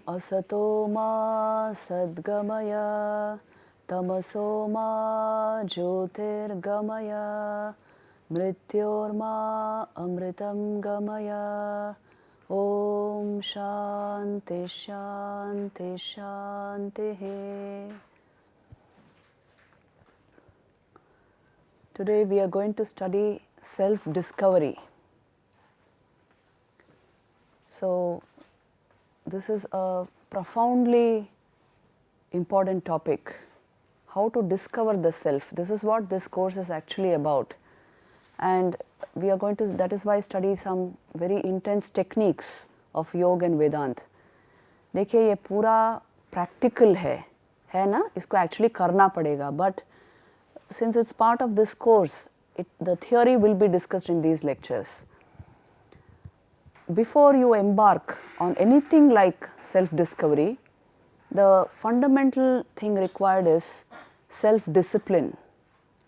asato ma sadgamaya tamaso ma jyotirgamaya mrityorma amritam gamaya. Om Shanti Shanti Shanti. Today we are going to study self-discovery. So this is a profoundly important topic. How to discover the self. This is what this course is actually about. And we are going to, that is why, study some very intense techniques of yoga and Vedant. देखिए ये पूरा practical है ना, इसको actually करना पड़ेगा. But since it's part of this course, the theory will be discussed in these lectures. Before you embark on anything like self-discovery, the fundamental thing required is self-discipline,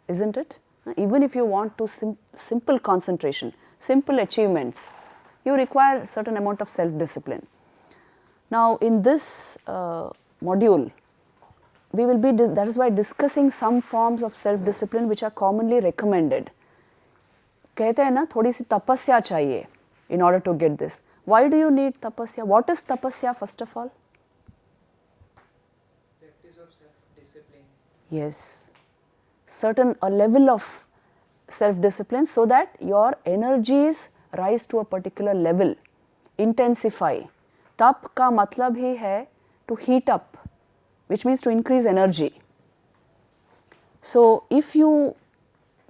isn't it? Even if you want to simple concentration, simple achievements, you require a certain amount of self-discipline. Now in this module, we will be, that is why, discussing some forms of self-discipline which are commonly recommended. कहते हैं ना, थोड़ी सी तपस्या चाहिए in order to get this. Why do you need tapasya? What is tapasya first of all? Practice of self-discipline. Yes. A level of self-discipline so that your energies rise to a particular level, intensify. Tap ka matlab hi hai to heat up, which means to increase energy. So if you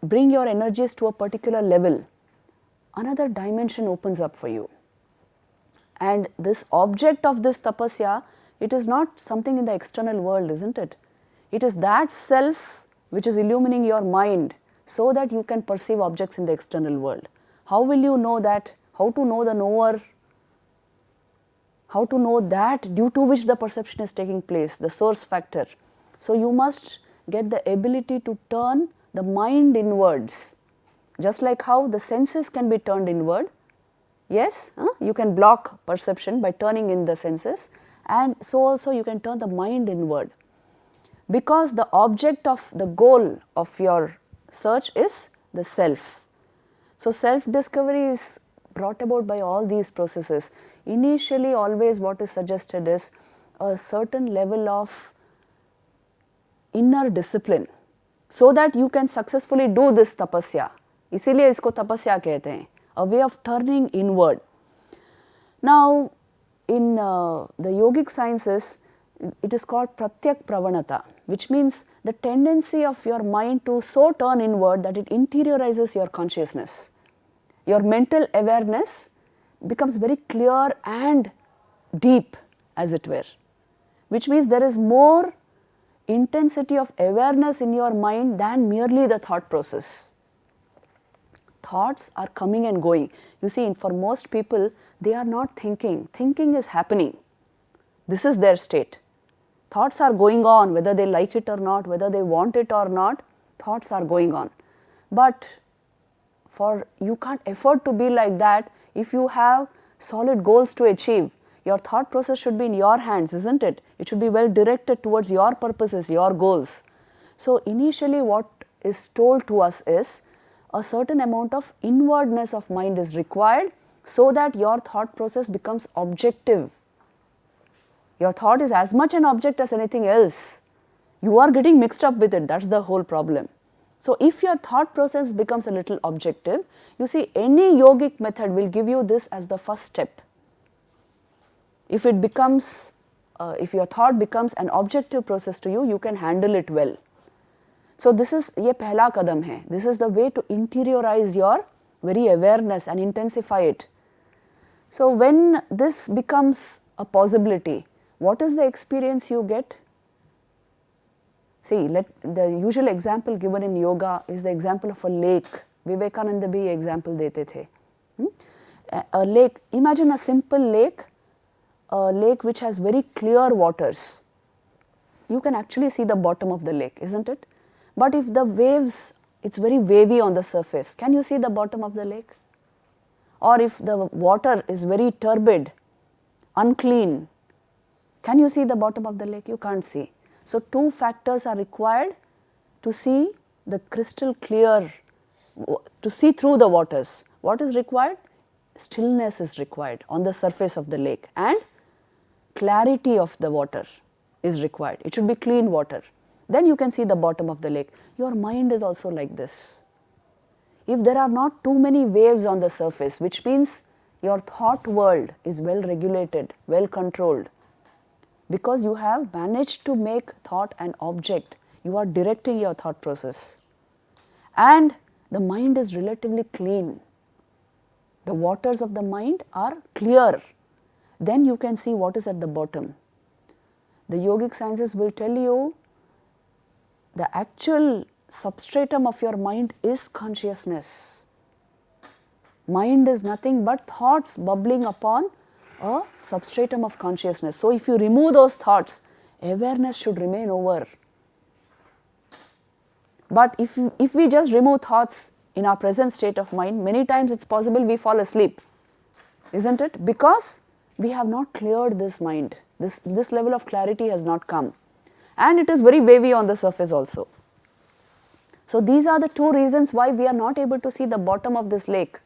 bring your energies to a particular level, another dimension opens up for you. And this object of this tapasya, it is not something in the external world, isn't it? It is that self which is illumining your mind so that you can perceive objects in the external world. How will you know that? How to know the knower? How to know that due to which the perception is taking place, the source factor. So you must get the ability to turn the mind inwards. Just like how the senses can be turned inward. Yes, you can block perception by turning in the senses, and so also you can turn the mind inward. Because the object of the goal of your search is the self. So self-discovery is brought about by all these processes. Initially, always what is suggested is a certain level of inner discipline so that you can successfully do this tapasya. इसीलिए इसको तपस्या कहते हैं, a way of turning inward. Now, in the yogic sciences, it is called pratyak pravanata, which means the tendency of your mind to so turn inward that it interiorizes your consciousness. Your mental awareness becomes very clear and deep, as it were, which means there is more intensity of awareness in your mind than merely the thought process. Thoughts are coming and going. You see, for most people, they are not thinking. Thinking is happening. This is their state. Thoughts are going on, whether they like it or not, whether they want it or not, thoughts are going on. But you can't afford to be like that if you have solid goals to achieve. Your thought process should be in your hands, isn't it? It should be well directed towards your purposes, your goals. So initially what is told to us is a certain amount of inwardness of mind is required so that your thought process becomes objective. Your thought is as much an object as anything else. You are getting mixed up with it, that's the whole problem. So if your thought process becomes a little objective, you see, any yogic method will give you this as the first step. If it becomes, if your thought becomes an objective process to you, you can handle it well. So this is, ये पहला कदम है. This is the way to interiorize your very awareness and intensify it. So when this becomes a possibility, what is the experience you get? See, the usual example given in yoga is the example of a lake. Vivekananda bhi example dete the. A lake, imagine a simple lake, a lake which has very clear waters. You can actually see the bottom of the lake, isn't it? But if the waves, it's very wavy on the surface, can you see the bottom of the lake? Or if the water is very turbid, unclean, Can you see the bottom of the lake? You can't see. So, two factors are required to see the crystal clear, to see through the waters. What is required? Stillness is required on the surface of the lake, and clarity of the water is required. It should be clean water. Then you can see the bottom of the lake. Your mind is also like this. If there are not too many waves on the surface, which means your thought world is well regulated, well controlled, because you have managed to make thought an object, you are directing your thought process, and the mind is relatively clean. The waters of the mind are clear. Then you can see what is at the bottom. The yogic sciences will tell you the actual substratum of your mind is consciousness. Mind is nothing but thoughts bubbling upon a substratum of consciousness. So, if you remove those thoughts, awareness should remain over. But if we just remove thoughts in our present state of mind, many times it's possible we fall asleep, isn't it? Because we have not cleared this mind. This level of clarity has not come, and it is very wavy on the surface also. So, these are the two reasons why we are not able to see the bottom of this lake.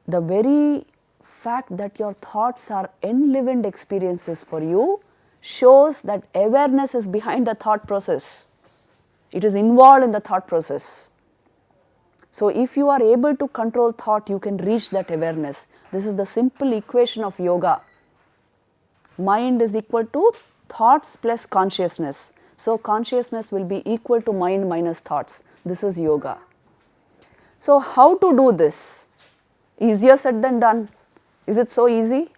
The very fact that your thoughts are enlivened experiences for you shows that awareness is behind the thought process. It is involved in the thought process. So, if you are able to control thought, you can reach that awareness. This is the simple equation of yoga. Mind is equal to thoughts plus consciousness. So, consciousness will be equal to mind minus thoughts. This is yoga. So, how to do this? Easier said than done. Is it so easy?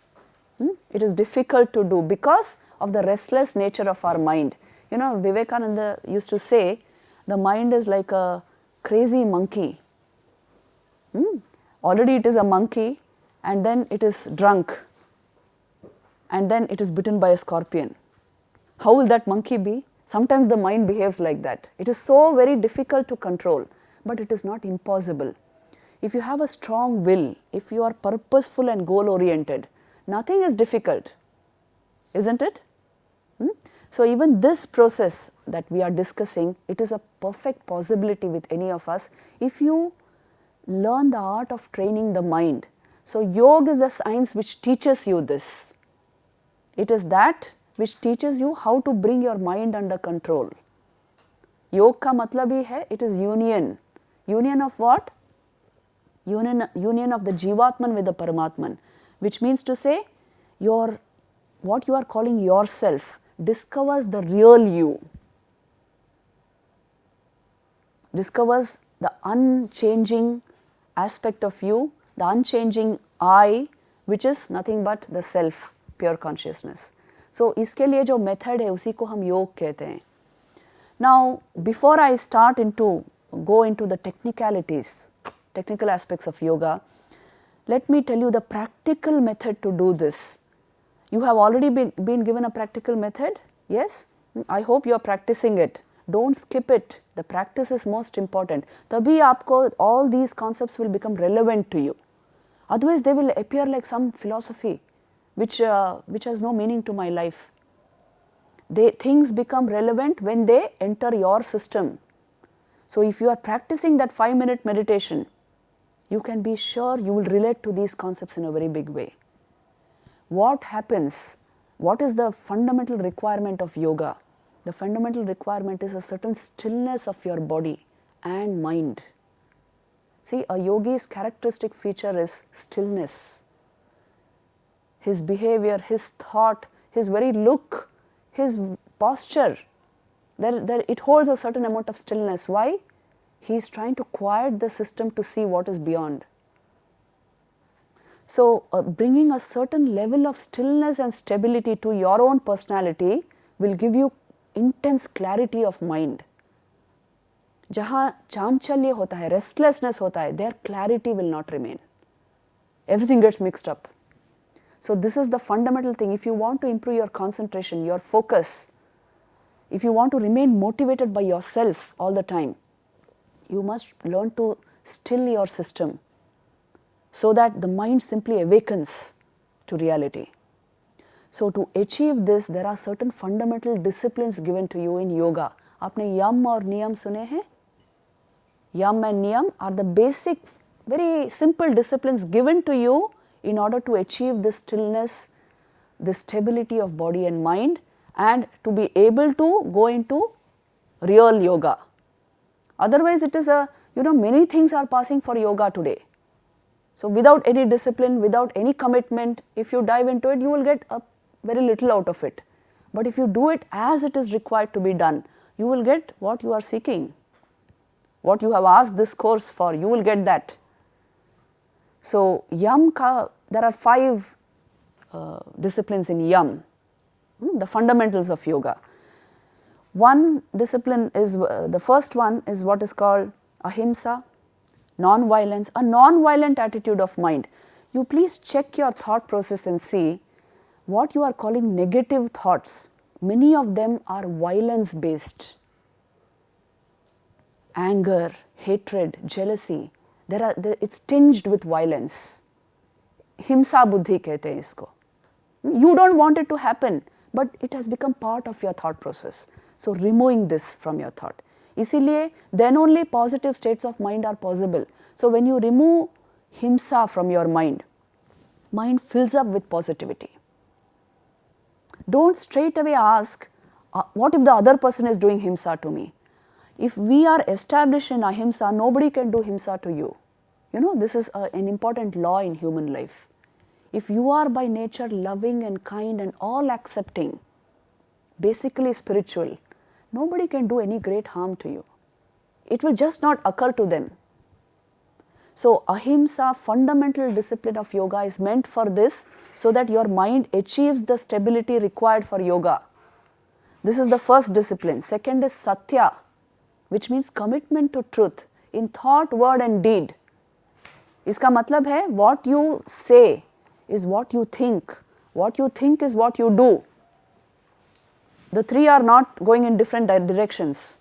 It is difficult to do because of the restless nature of our mind. You know, Vivekananda used to say, the mind is like a crazy monkey. Already it is a monkey, and then it is drunk, and then it is bitten by a scorpion. How will that monkey be? Sometimes the mind behaves like that. It is so very difficult to control, but it is not impossible. If you have a strong will, if you are purposeful and goal oriented, nothing is difficult, isn't it? So, even this process that we are discussing, it is a perfect possibility with any of us if you learn the art of training the mind. So, yoga is the science which teaches you this. It is that which teaches you how to bring your mind under control. Yoga ka matlab hi hai, it is union. Union of what? Union of the Jivatman with the Paramatman, which means to say what you are calling yourself discovers the real you, discovers the unchanging aspect of you, the unchanging I, which is nothing but the self, pure consciousness. So, इसके लिए जो method है उसी को हम योग कहते हैं. Now, before I go into the technical aspects of yoga, let me tell you the practical method to do this. You have already been given a practical method, yes? I hope you are practicing it. Don't skip it. The practice is most important. तभी आपको all these concepts will become relevant to you. Otherwise, they will appear like some philosophy which has no meaning to my life. Things become relevant when they enter your system. So, if you are practicing that 5-minute meditation, you can be sure you will relate to these concepts in a very big way. What happens? What is the fundamental requirement of yoga? The fundamental requirement is a certain stillness of your body and mind. See, a yogi's characteristic feature is stillness. His behavior, his thought, his very look, his posture, it holds a certain amount of stillness. Why? He is trying to quiet the system to see what is beyond. So, bringing a certain level of stillness and stability to your own personality will give you intense clarity of mind. जहाँ चांचल्य होता है, restlessness होता है, there clarity will not remain. Everything gets mixed up. So, this is the fundamental thing. If you want to improve your concentration, your focus, if you want to remain motivated by yourself all the time, you must learn to still your system so that the mind simply awakens to reality. So to achieve this, there are certain fundamental disciplines given to you in yoga. आपने यम और नियम सुने हैं? Yam and niyam are the basic, very simple disciplines given to you in order to achieve this stillness, the stability of body and mind, and to be able to go into real yoga. Otherwise, it is many things are passing for yoga today. So without any discipline, without any commitment, if you dive into it, you will get very little out of it. But if you do it as it is required to be done, you will get what you are seeking. What you have asked this course for, you will get that. So yam there are 5 disciplines in yam, the fundamentals of yoga. One discipline is, the first one is what is called ahimsa, non-violence, a non-violent attitude of mind. You please check your thought process and see what you are calling negative thoughts. Many of them are violence based. Anger, hatred, jealousy, it's tinged with violence. Himsa buddhi kehte hain isko. You don't want it to happen, but it has become part of your thought process. So removing this from your thought. Isiliye, then only positive states of mind are possible. So when you remove himsa from your mind fills up with positivity. Don't straight away ask, what if the other person is doing himsa to me? If we are established in ahimsa, nobody can do himsa to you. You know, this is an important law in human life. If you are by nature loving and kind and all accepting, basically spiritual, nobody can do any great harm to you. It will just not occur to them. So ahimsa, fundamental discipline of yoga, is meant for this, so that your mind achieves the stability required for yoga. This is the first discipline. Second is satya, which means commitment to truth in thought, word and deed. इसका मतलब है what you say is what you think is what you do. The three are not going in different directions.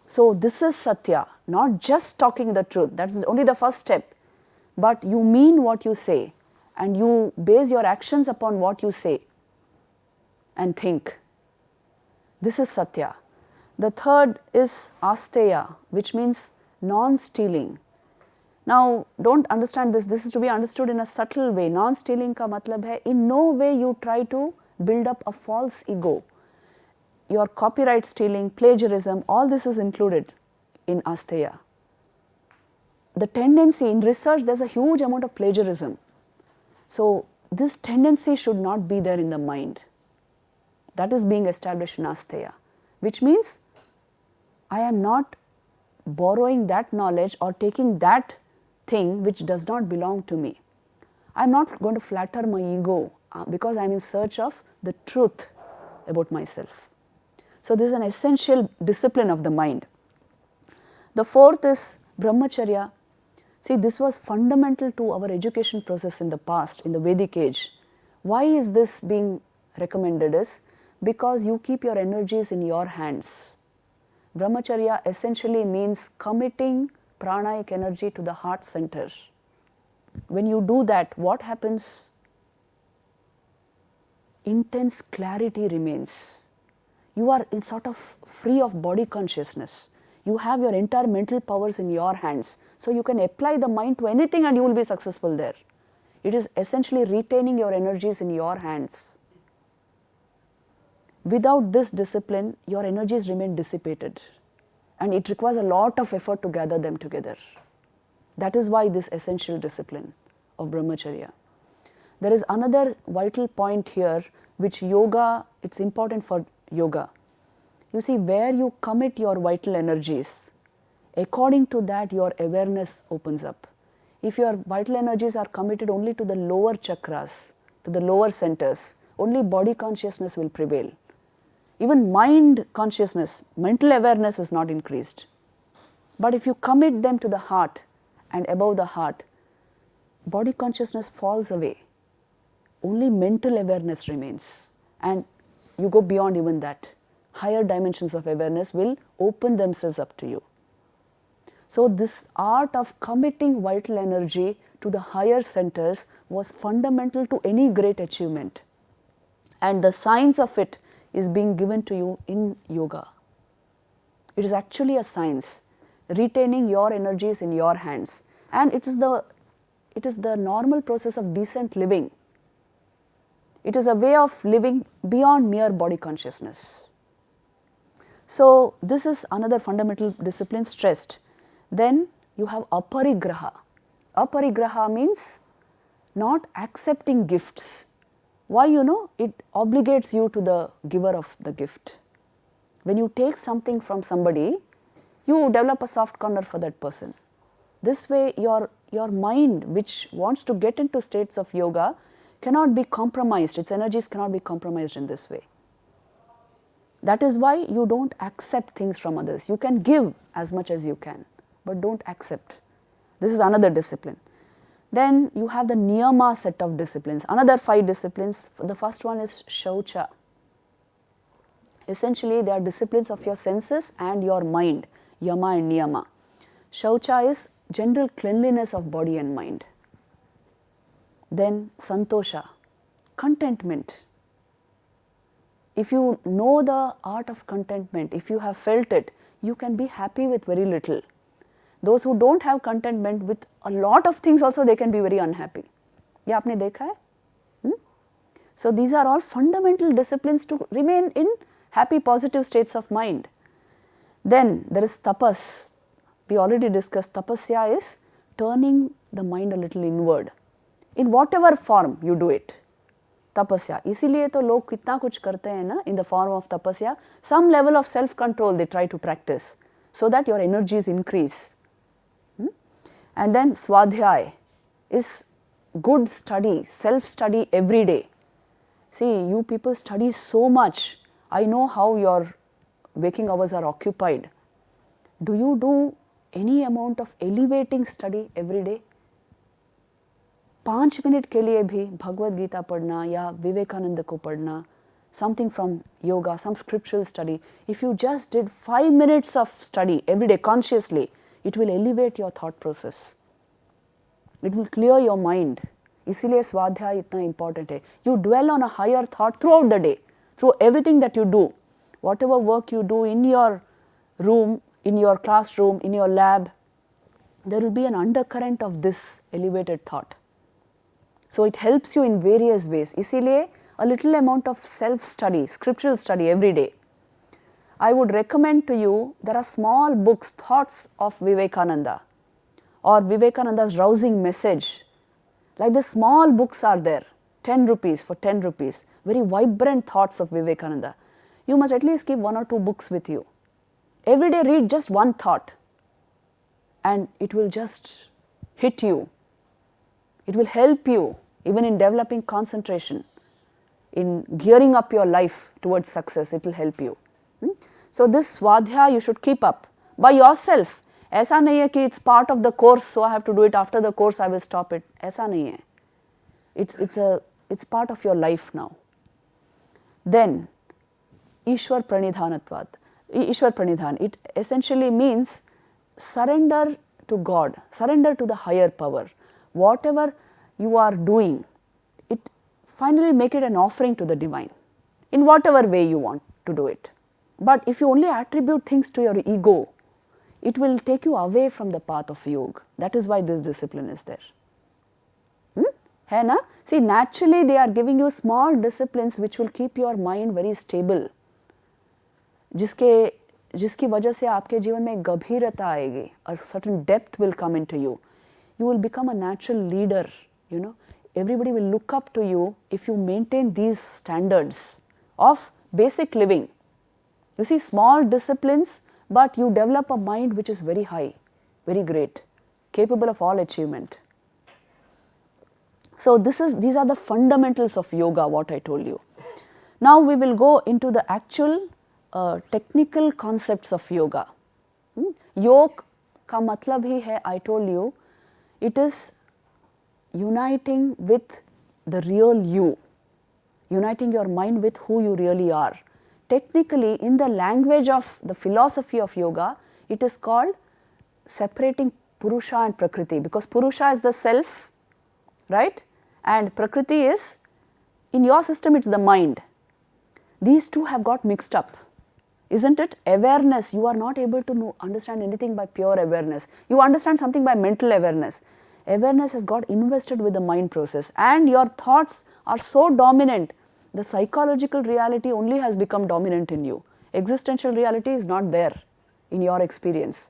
So this is satya, not just talking the truth, that's only the first step, but you mean what you say and you base your actions upon what you say and think. This is satya. The third is asteya, which means non-stealing. Now, don't understand this. This is to be understood in a subtle way. Non-stealing ka matlab hai, in no way you try to build up a false ego. Your copyright stealing, plagiarism, all this is included in asteya. The tendency in research, there's a huge amount of plagiarism. So, this tendency should not be there in the mind. That is being established in asteya, which means I am not borrowing that knowledge or taking that thing which does not belong to me. I am not going to flatter my ego because I am in search of the truth about myself. So this is an essential discipline of the mind. The fourth is brahmacharya. See, this was fundamental to our education process in the past, in the Vedic age. Why is this being recommended is because you keep your energies in your hands. Brahmacharya essentially means committing pranic energy to the heart center. When you do that, what happens? Intense clarity remains. You are in sort of free of body consciousness. You have your entire mental powers in your hands. So you can apply the mind to anything and you will be successful there. It is essentially retaining your energies in your hands. Without this discipline, your energies remain dissipated. And it requires a lot of effort to gather them together. That is why this essential discipline of brahmacharya. There is another vital point here which yoga, it's important for yoga. You see, where you commit your vital energies, according to that your awareness opens up. If your vital energies are committed only to the lower chakras, to the lower centers, only body consciousness will prevail. Even mind consciousness, mental awareness is not increased. But if you commit them to the heart and above the heart, body consciousness falls away. Only mental awareness remains. And you go beyond even that. Higher dimensions of awareness will open themselves up to you. So this art of committing vital energy to the higher centers was fundamental to any great achievement. and the science of it is being given to you in yoga. It is actually a science, retaining your energies in your hands, and it is the normal process of decent living. It is a way of living beyond mere body consciousness. So this is another fundamental discipline stressed. Then you have Aparigraha. Aparigraha means not accepting gifts. Why? It obligates you to the giver of the gift. When you take something from somebody, you develop a soft corner for that person. This way your mind, which wants to get into states of yoga, cannot be compromised. Its energies cannot be compromised in this way. That is why you don't accept things from others. You can give as much as you can, but don't accept. This is another discipline. Then you have the niyama set of disciplines, another 5 disciplines. The first one is shaucha. Essentially, they are disciplines of your senses and your mind, yama and niyama. Shaucha is general cleanliness of body and mind. Then santosha, contentment. If you know the art of contentment, if you have felt it, you can be happy with very little. Those who don't have contentment with a lot of things also, they can be very unhappy. ये आपने देखा है? So these are all fundamental disciplines to remain in happy, positive states of mind. Then there is tapas. We already discussed tapasya is turning the mind a little inward. In whatever form you do it. Tapasya. इसीलिए तो लोग कितना कुछ करते हैं ना, in the form of tapasya. Some level of self-control they try to practice so that your energies increase. And then swadhyay is good study, self-study every day. See, you people study so much. I know how your waking hours are occupied. Do you do any amount of elevating study every day? 5 minute के लिए भी भगवद गीता पढ़ना या विवेकानंद को पढ़ना, something from yoga, some scriptural study. If you just did 5 minutes of study every day consciously, it will elevate your thought process. It will clear your mind. इसीलिए स्वाध्याय इतना important है. You dwell on a higher thought throughout the day, through everything that you do. Whatever work you do in your room, in your classroom, in your lab, there will be an undercurrent of this elevated thought. So it helps you in various ways. इसीलिए a little amount of self-study, scriptural study every day. I would recommend to you, there are small books, Thoughts of Vivekananda or Vivekananda's Rousing Message. Like the small books are there, 10 rupees for 10 rupees, very vibrant thoughts of Vivekananda. You must at least keep 1 or 2 books with you. Every day read just one thought and it will just hit you. It will help you even in developing concentration, in gearing up your life towards success, it will help you. So this swadhyaya you should keep up by yourself. ऐसा नहीं है कि it's part of the course, so I have to do it after the course, I will stop it. ऐसा नहीं है. It's part of your life now. Then, Ishwar Pranidhanatvat. Ishwar Pranidhan, it essentially means surrender to God, surrender to the higher power. Whatever you are doing, it finally make it an offering to the divine in whatever way you want to do it. But if you only attribute things to your ego, it will take you away from the path of yoga. That is why this discipline is there. है ना? See, naturally they are giving you small disciplines which will keep your mind very stable. जिसकी वजह से आपके जीवन में गंभीरता आएगी. A certain depth will come into you. You will become a natural leader, you know. Everybody will look up to you if you maintain these standards of basic living. You see, small disciplines, but you develop a mind which is very high, very great, capable of all achievement. So these are the fundamentals of yoga, what I told you. Now we will go into the actual technical concepts of yoga. योग का मतलब ही है, I told you, it is uniting with the real you, uniting your mind with who you really are. Technically, in the language of the philosophy of yoga, it is called separating Purusa and Prakriti, because Purusa is the self, right? And Prakriti is, in your system, it's the mind. These two have got mixed up, isn't it? Awareness, you are not able to understand anything by pure awareness. You understand something by mental awareness. Awareness has got invested with the mind process, and your thoughts are so dominant. The psychological reality only has become dominant in you. Existential reality is not there in your experience,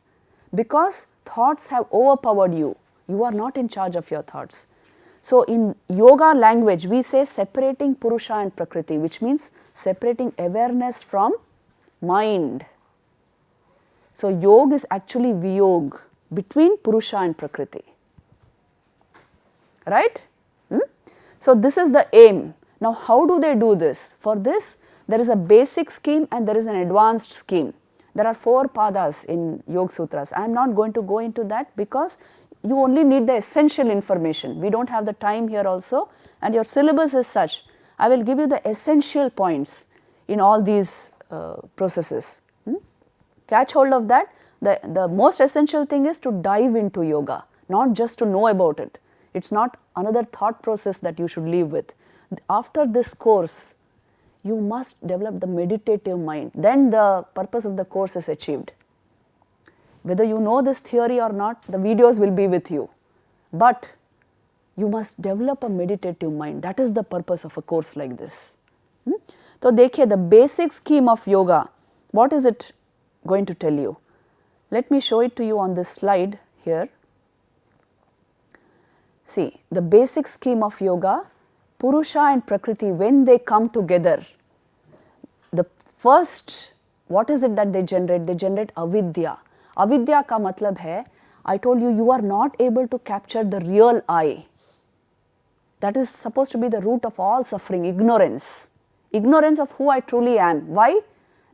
because thoughts have overpowered you. You are not in charge of your thoughts. So in yoga language, we say separating Purusa and Prakriti, which means separating awareness from mind. So yoga is actually viyog, between Purusa and Prakriti. Right? So this is the aim. Now how do they do this? For this, there is a basic scheme and there is an advanced scheme. There are 4 padas in Yoga Sutras. I am not going to go into that because you only need the essential information. We don't have the time here also, and your syllabus is such. I will give you the essential points in all these processes. Catch hold of that. The most essential thing is to dive into yoga, not just to know about it. It's not another thought process that you should live with. After this course, you must develop the meditative mind. Then the purpose of the course is achieved. Whether you know this theory or not, the videos will be with you. But you must develop a meditative mind. That is the purpose of a course like this. So, देखिए, the basic scheme of yoga, what is it going to tell you? Let me show it to you on this slide here. See, the basic scheme of yoga, Purusa and Prakriti, when they come together, the first, what is it that they generate? They generate avidya. Avidya ka matlab hai, I told you, you are not able to capture the real I. That is supposed to be the root of all suffering, ignorance. Ignorance of who I truly am. Why?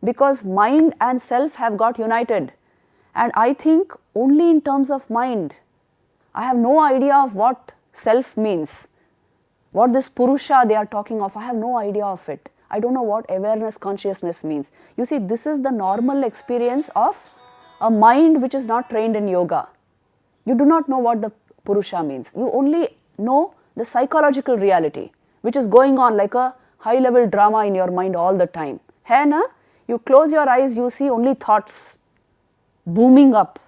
Because mind and self have got united. And I think only in terms of mind. I have no idea of what self means. What this Purusa they are talking of, I have no idea of it. I don't know what awareness, consciousness means. You see, this is the normal experience of a mind which is not trained in yoga. You do not know what the Purusa means. You only know the psychological reality, which is going on like a high-level drama in your mind all the time. Hai na? You close your eyes, you see only thoughts booming up,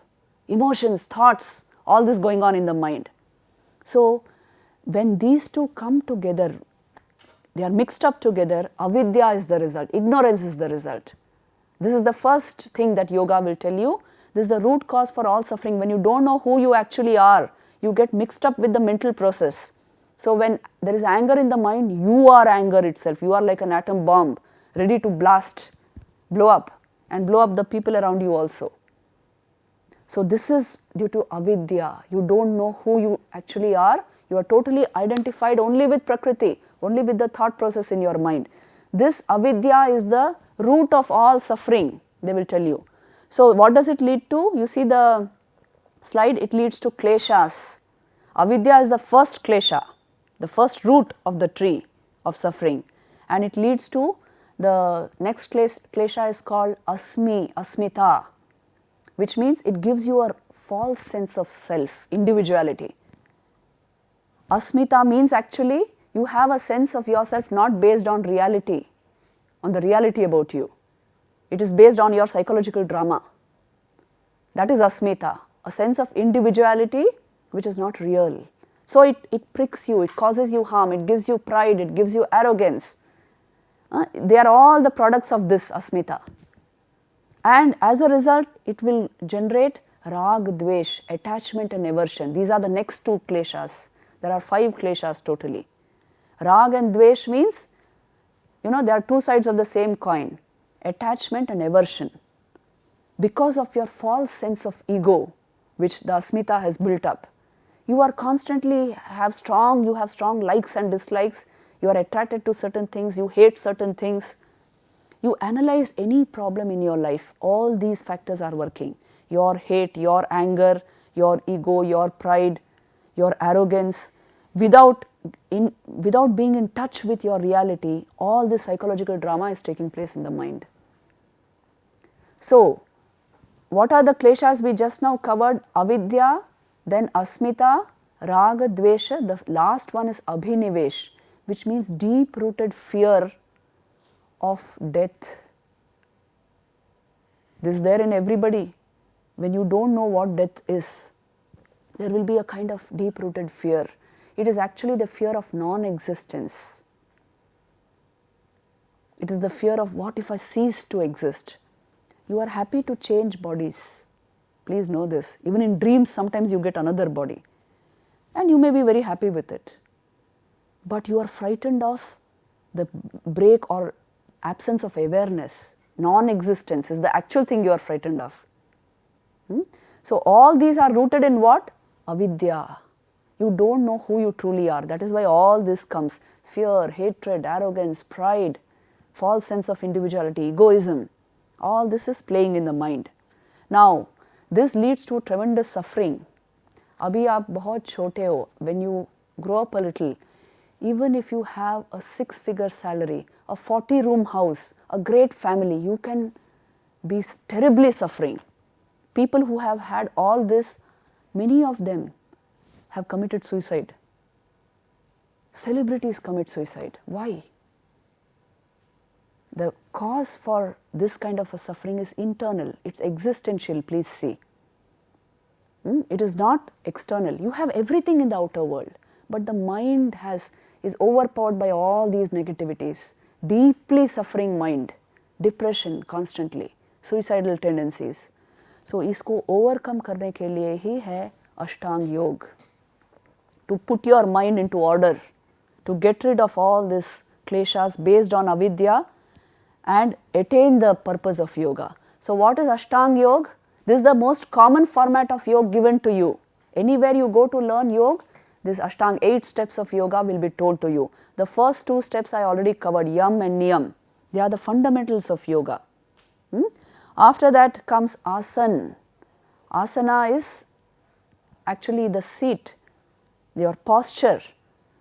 emotions, thoughts, all this going on in the mind. So, when these two come together, they are mixed up together, avidya is the result, ignorance is the result. This is the first thing that yoga will tell you. This is the root cause for all suffering. When you don't know who you actually are, you get mixed up with the mental process. So when there is anger in the mind, you are anger itself. You are like an atom bomb, ready to blast, blow up, and blow up the people around you also. So this is due to avidya. You don't know who you actually are. You are totally identified only with Prakriti, only with the thought process in your mind. This avidya is the root of all suffering, they will tell you. So what does it lead to? You see the slide, it leads to kleshas. Avidya is the first klesha, the first root of the tree of suffering, and it leads to the next klesha is called asmita, which means it gives you a false sense of self, individuality. Asmita means actually you have a sense of yourself not based on reality, on the reality about you. It is based on your psychological drama. That is asmita, a sense of individuality which is not real. So it pricks you, it causes you harm, it gives you pride, it gives you arrogance. They are all the products of this asmita. And as a result, it will generate rag, dvesh, attachment and aversion. These are the next two kleshas. There are 5 kleshas totally. Rag and dvesh means, there are two sides of the same coin, attachment and aversion. Because of your false sense of ego, which the asmita has built up, you are constantly have strong likes and dislikes. You are attracted to certain things, you hate certain things. You analyze any problem in your life, all these factors are working. Your hate, your anger, your ego, your pride, your arrogance, without being in touch with your reality, all this psychological drama is taking place in the mind. So, what are the kleshas we just now covered? Avidya, then asmita, raga, dvesha. The last one is abhinivesh, which means deep-rooted fear of death. This is there in everybody. When you don't know what death is, there will be a kind of deep-rooted fear. It is actually the fear of non-existence. It is the fear of what if I cease to exist. You are happy to change bodies. Please know this. Even in dreams, sometimes you get another body. And you may be very happy with it. But you are frightened of the break or absence of awareness. Non-existence is the actual thing you are frightened of. So all these are rooted in what? Avidya. You don't know who you truly are. That is why all this comes. Fear, hatred, arrogance, pride, false sense of individuality, egoism. All this is playing in the mind. Now, this leads to tremendous suffering. Abhi aap bahut chote ho. When you grow up a little, even if you have a 6-figure salary, a 40-room house, a great family, you can be terribly suffering. People who have had all this, many of them have committed suicide. Celebrities commit suicide. Why? The cause for this kind of a suffering is internal. It's existential, please see. It is not external. You have everything in the outer world, but the mind is overpowered by all these negativities. Deeply suffering mind, depression constantly, suicidal tendencies. So इसको overcome करने के लिए ही है अष्टांग योग. To put your mind into order, to get rid of all this kleshas based on avidya and attain the purpose of yoga. So what is Ashtanga Yoga? This is the most common format of yoga given to you. Anywhere you go to learn yoga, this Ashtanga 8 steps of yoga will be told to you. The first 2 steps I already covered, yam and niyam. They are the fundamentals of yoga. After that comes asana. Asana is actually the seat, your posture.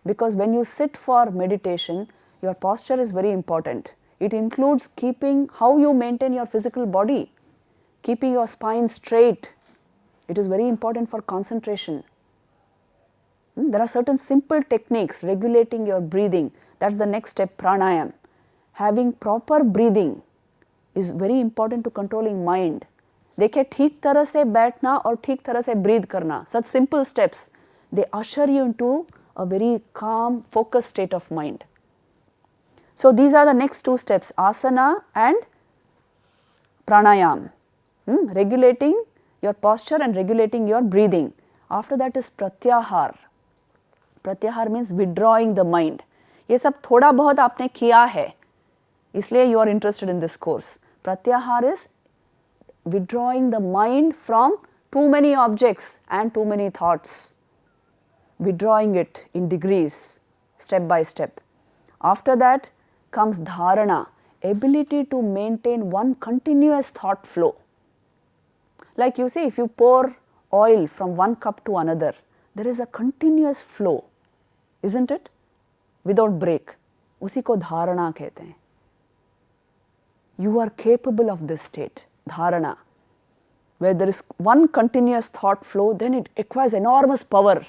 Because when you sit for meditation, your posture is very important. It includes keeping how you maintain your physical body, keeping your spine straight. It is very important for concentration. There are certain simple techniques regulating your breathing. That's the next step, pranayam. Having proper breathing is very important to controlling mind. देखिए ठीक तरह से बैठना और ठीक तरह से breathe करना. Such simple steps, they usher you into a very calm, focused state of mind. So these are the next 2 steps, asana and pranayam. Regulating your posture and regulating your breathing. After that is pratyahar. Pratyahar means withdrawing the mind. ये सब थोड़ा बहुत आपने किया है, इसलिए you are interested in this course. Pratyahar is withdrawing the mind from too many objects and too many thoughts. Withdrawing it in degrees, step by step. After that comes dharana, ability to maintain one continuous thought flow. Like you see, if you pour oil from one cup to another, there is a continuous flow, isn't it? Without break. उसी को धारणा कहते हैं. You are capable of this state, dharana. Where there is one continuous thought flow, then it acquires enormous power.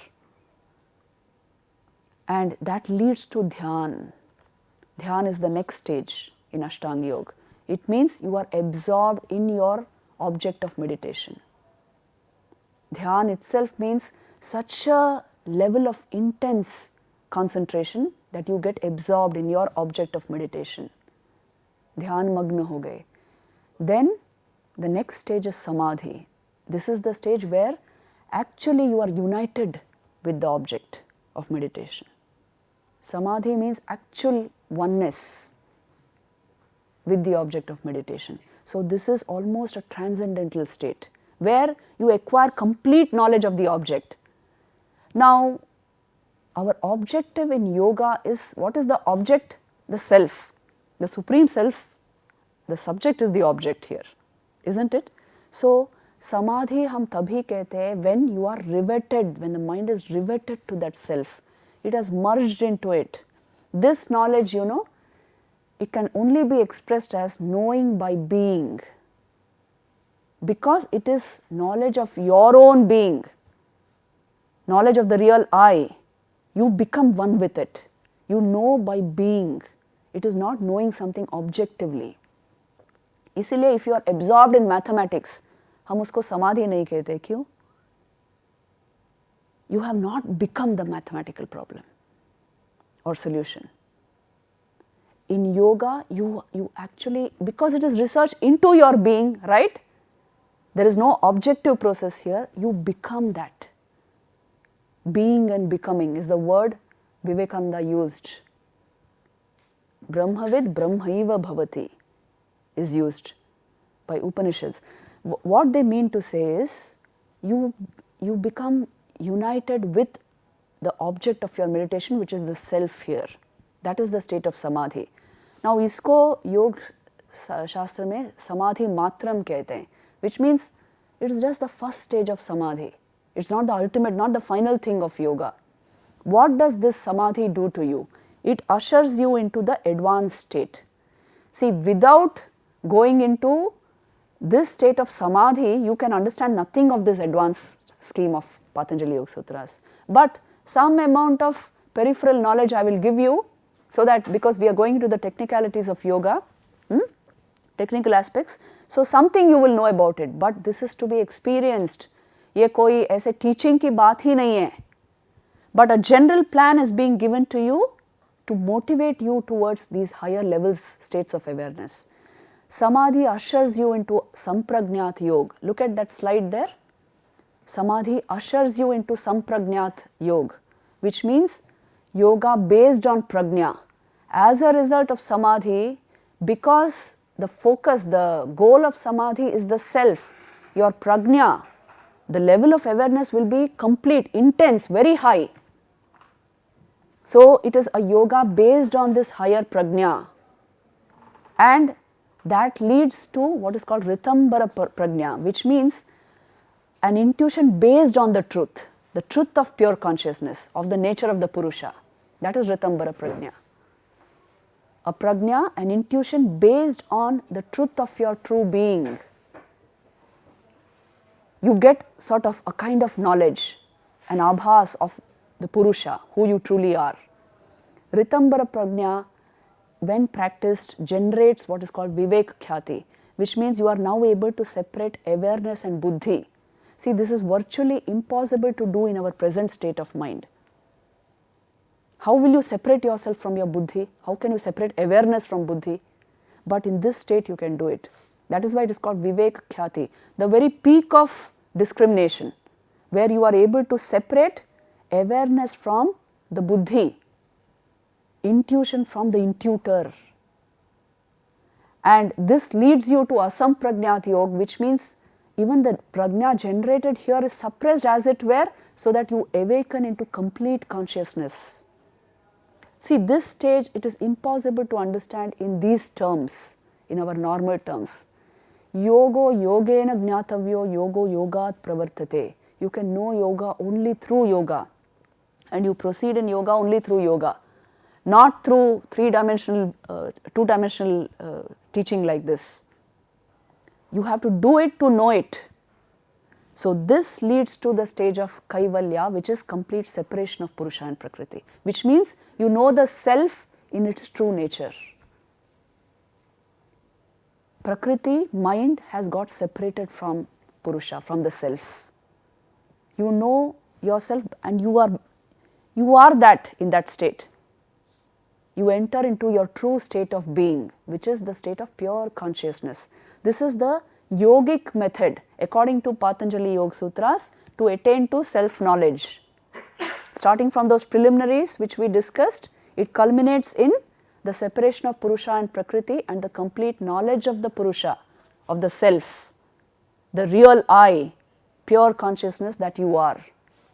And that leads to dhyan. Dhyan is the next stage in Ashtanga Yoga. It means you are absorbed in your object of meditation. Dhyan itself means such a level of intense concentration that you get absorbed in your object of meditation. Dhyan magna ho gaye. Then the next stage is samadhi. This is the stage where actually you are united with the object of meditation. Samadhi means actual oneness with the object of meditation. So this is almost a transcendental state where you acquire complete knowledge of the object. Now, our objective in yoga is, what is the object? The self, the supreme self. The subject is the object here, isn't it? So, samadhi hum tabhi kehte hain when you are riveted, when the mind is riveted to that self. It has merged into it. This knowledge, it can only be expressed as knowing by being. Because it is knowledge of your own being, knowledge of the real I, you become one with it. You know by being. It is not knowing something objectively. इसीलिए if you are absorbed in mathematics, हम उसको समाधि नहीं कहते. क्यों? You have not become the mathematical problem or solution. In yoga, you actually, because it is research into your being, right? There is no objective process here. You become that. Being and becoming is the word Vivekananda used. Brahmavid Brahmaiva Bhavati is used by Upanishads. What they mean to say is, you become united with the object of your meditation, which is the self here. That is the state of samadhi. Now, isko योग शास्त्र में समाधि मात्रम कहते हैं, which means it is just the first stage of samadhi. It's not the ultimate, not the final thing of yoga. What does this samadhi do to you? It ushers you into the advanced state. See, without going into this state of samadhi, you can understand nothing of this advanced scheme of Patanjali Yoga Sutras. But some amount of peripheral knowledge I will give you, so that because we are going into the technicalities of yoga, technical aspects, so something you will know about it. But this is to be experienced. ये कोई ऐसे teaching की बात ही नहीं है. But a general plan is being given to you to motivate you towards these higher levels, states of awareness. Samadhi ushers you into Samprajñat Yoga. Look at that slide there. Samadhi ushers you into Samprajñat Yoga, which means yoga based on prajna. As a result of samadhi, because the focus, the goal of samadhi is the self, your prajna, the level of awareness will be complete, intense, very high. So, it is a yoga based on this higher prajna, and that leads to what is called Ritambhara Pragma, which means an intuition based on the truth of pure consciousness, of the nature of the Purusa. That is Ritambhara Pragma. A prajna, an intuition based on the truth of your true being. You get sort of a kind of knowledge, an abhas of the Purusa, who you truly are. Ritambhara Pragma, when practiced, generates what is called Vivek Khyati, which means you are now able to separate awareness and buddhi. See, this is virtually impossible to do in our present state of mind. How will you separate yourself from your buddhi? How can you separate awareness from buddhi? But in this state you can do it. That is why it is called Vivek Khyati, the very peak of discrimination, where you are able to separate awareness from the buddhi, intuition from the intuitor. And this leads you to Asamprajñat Yoga, which means even the prajna generated here is suppressed as it were, so that you awaken into complete consciousness. See, this stage, it is impossible to understand in these terms, in our normal terms. Yogo yogena jnatavyo yogo yogat pravartate. You can know yoga only through yoga, and you proceed in yoga only through yoga, not through three-dimensional, two-dimensional teaching like this. You have to do it to know it. So, this leads to the stage of Kaivalya, which is complete separation of Purusa and Prakriti, which means you know the self in its true nature. Prakriti, mind, has got separated from Purusa, from the self. You know yourself, and you are that in that state. You enter into your true state of being, which is the state of pure consciousness. This is the yogic method, according to Patanjali Yoga Sutras, to attain to self-knowledge. Starting from those preliminaries which we discussed, it culminates in the separation of Purusa and Prakriti and the complete knowledge of the Purusa, of the self, the real I, pure consciousness that you are.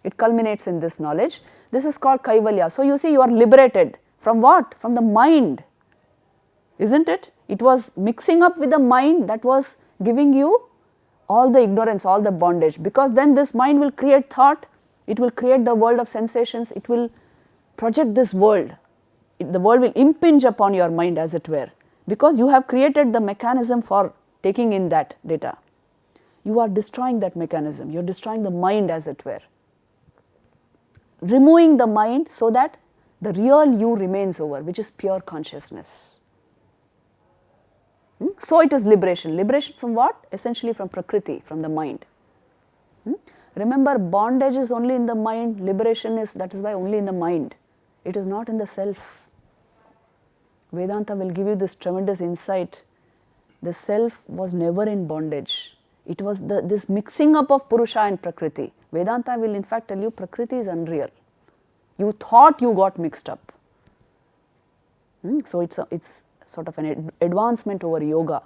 It culminates in this knowledge. This is called Kaivalya. So, you see, you are liberated from what? From the mind, isn't it? It was mixing up with the mind that was giving you all the ignorance, all the bondage, because then this mind will create thought, it will create the world of sensations, it will project this world. The world will impinge upon your mind, as it were, because you have created the mechanism for taking in that data. You are destroying that mechanism, you are destroying the mind, as it were. Removing the mind so that The real you remains over, which is pure consciousness. So it is liberation. Liberation from what? Essentially from Prakriti, from the mind. Remember, bondage is only in the mind, liberation is, that is why, only in the mind. It is not in the self. Vedanta will give you this tremendous insight. The self was never in bondage. It was this mixing up of Purusa and Prakriti. Vedanta will in fact tell you Prakriti is unreal. You thought you got mixed up. So it's sort of an advancement over yoga,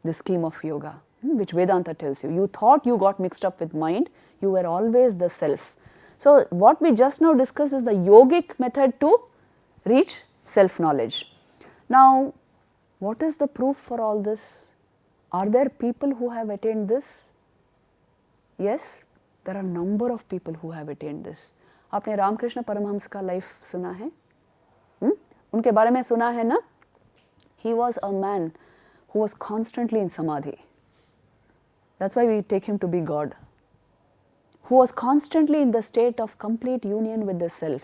the scheme of yoga, which Vedanta tells you. You thought you got mixed up with mind, you were always the self. So what we just now discussed is the yogic method to reach self-knowledge. Now, what is the proof for all this? Are there people who have attained this? Yes, there are a number of people who have attained this. आपने रामकृष्ण परमहंस का life सुना है? उनके बारे में सुना है ना? He was a man who was constantly in Samadhi. That's why we take him to be God. Who was constantly in the state of complete union with the self.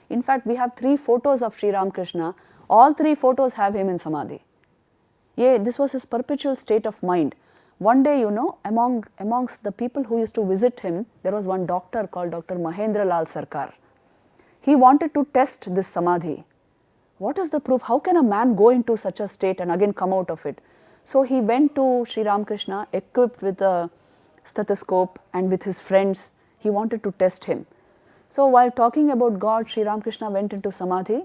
In fact, we have 3 photos of Sri Ramakrishna. All 3 photos have him in Samadhi. Yeah, this was his perpetual state of mind. One day, amongst the people who used to visit him, there was one doctor called Dr. Mahendra Lal Sarkar. He wanted to test this Samadhi. What is the proof? How can a man go into such a state and again come out of it? So he went to Sri Ramakrishna equipped with a stethoscope and with his friends. He wanted to test him. So while talking about God, Sri Ramakrishna went into Samadhi,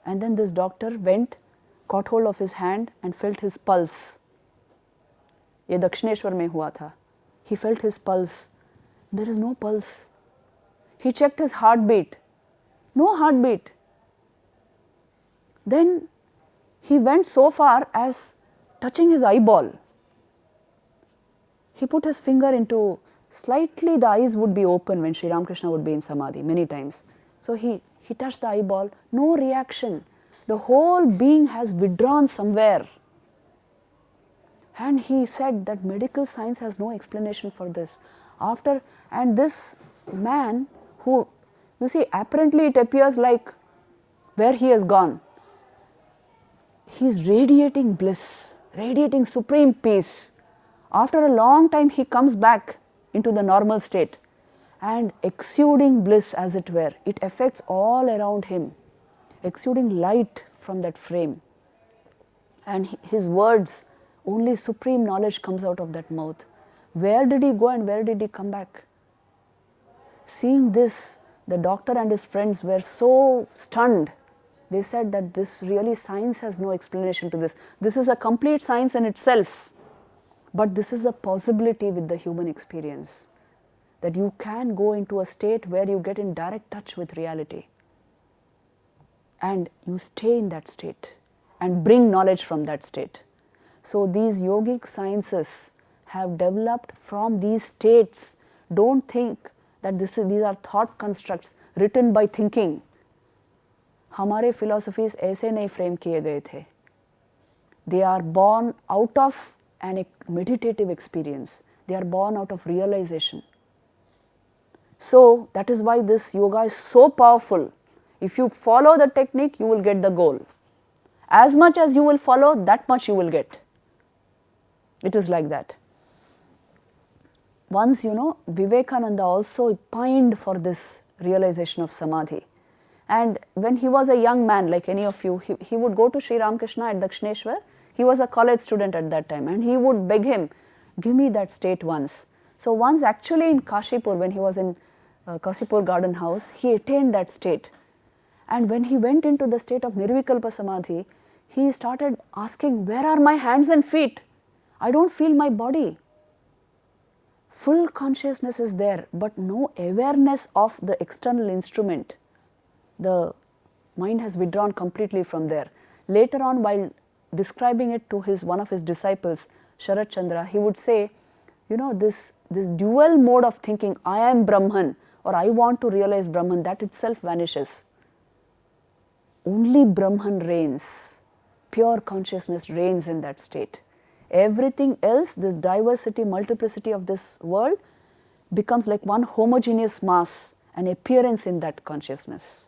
and then this doctor went, caught hold of his hand and felt his pulse. ये दक्षिणेश्वर में हुआ था. He felt his pulse. There is no pulse. He checked his heartbeat. No heartbeat. Then he went so far as touching his eyeball. He put his finger into, slightly the eyes would be open when Sri Ramakrishna would be in Samadhi many times. So he touched the eyeball, no reaction. The whole being has withdrawn somewhere. And he said that medical science has no explanation for this. And this man who, you see, apparently it appears like where he has gone. He is radiating bliss, radiating supreme peace. After a long time, he comes back into the normal state and exuding bliss, as it were. It affects all around him, exuding light from that frame. And his words, only supreme knowledge comes out of that mouth. Where did he go and where did he come back? Seeing this, the doctor and his friends were so stunned. They said that this really, science has no explanation to this. This is a complete science in itself. But this is a possibility with the human experience, that you can go into a state where you get in direct touch with reality. And you stay in that state and bring knowledge from that state. So these yogic sciences have developed from these states. Don't think that these are thought constructs written by thinking. हमारे philosophies ऐसे नहीं frame किए गए थे. They are born out of a meditative experience. They are born out of realization. So that is why this yoga is so powerful. If you follow the technique, you will get the goal. As much as you will follow, that much you will get. It is like that. Once, Vivekananda also pined for this realization of Samadhi. And when he was a young man, like any of you, he would go to Sri Ramakrishna at Dakshineshwar. He was a college student at that time, and he would beg him, give me that state once. So once actually in Kashipur, when he was in Kasipur garden house, he attained that state. And when he went into the state of Nirvikalpa Samadhi, he started asking, where are my hands and feet? I don't feel my body. Full consciousness is there, but no awareness of the external instrument. The mind has withdrawn completely from there. Later on, while describing it to one of his disciples, Sharat Chandra, he would say, this dual mode of thinking, I am Brahman or I want to realize Brahman, that itself vanishes. Only Brahman reigns. Pure consciousness reigns in that state. Everything else, this diversity, multiplicity of this world, becomes like one homogeneous mass, an appearance in that consciousness.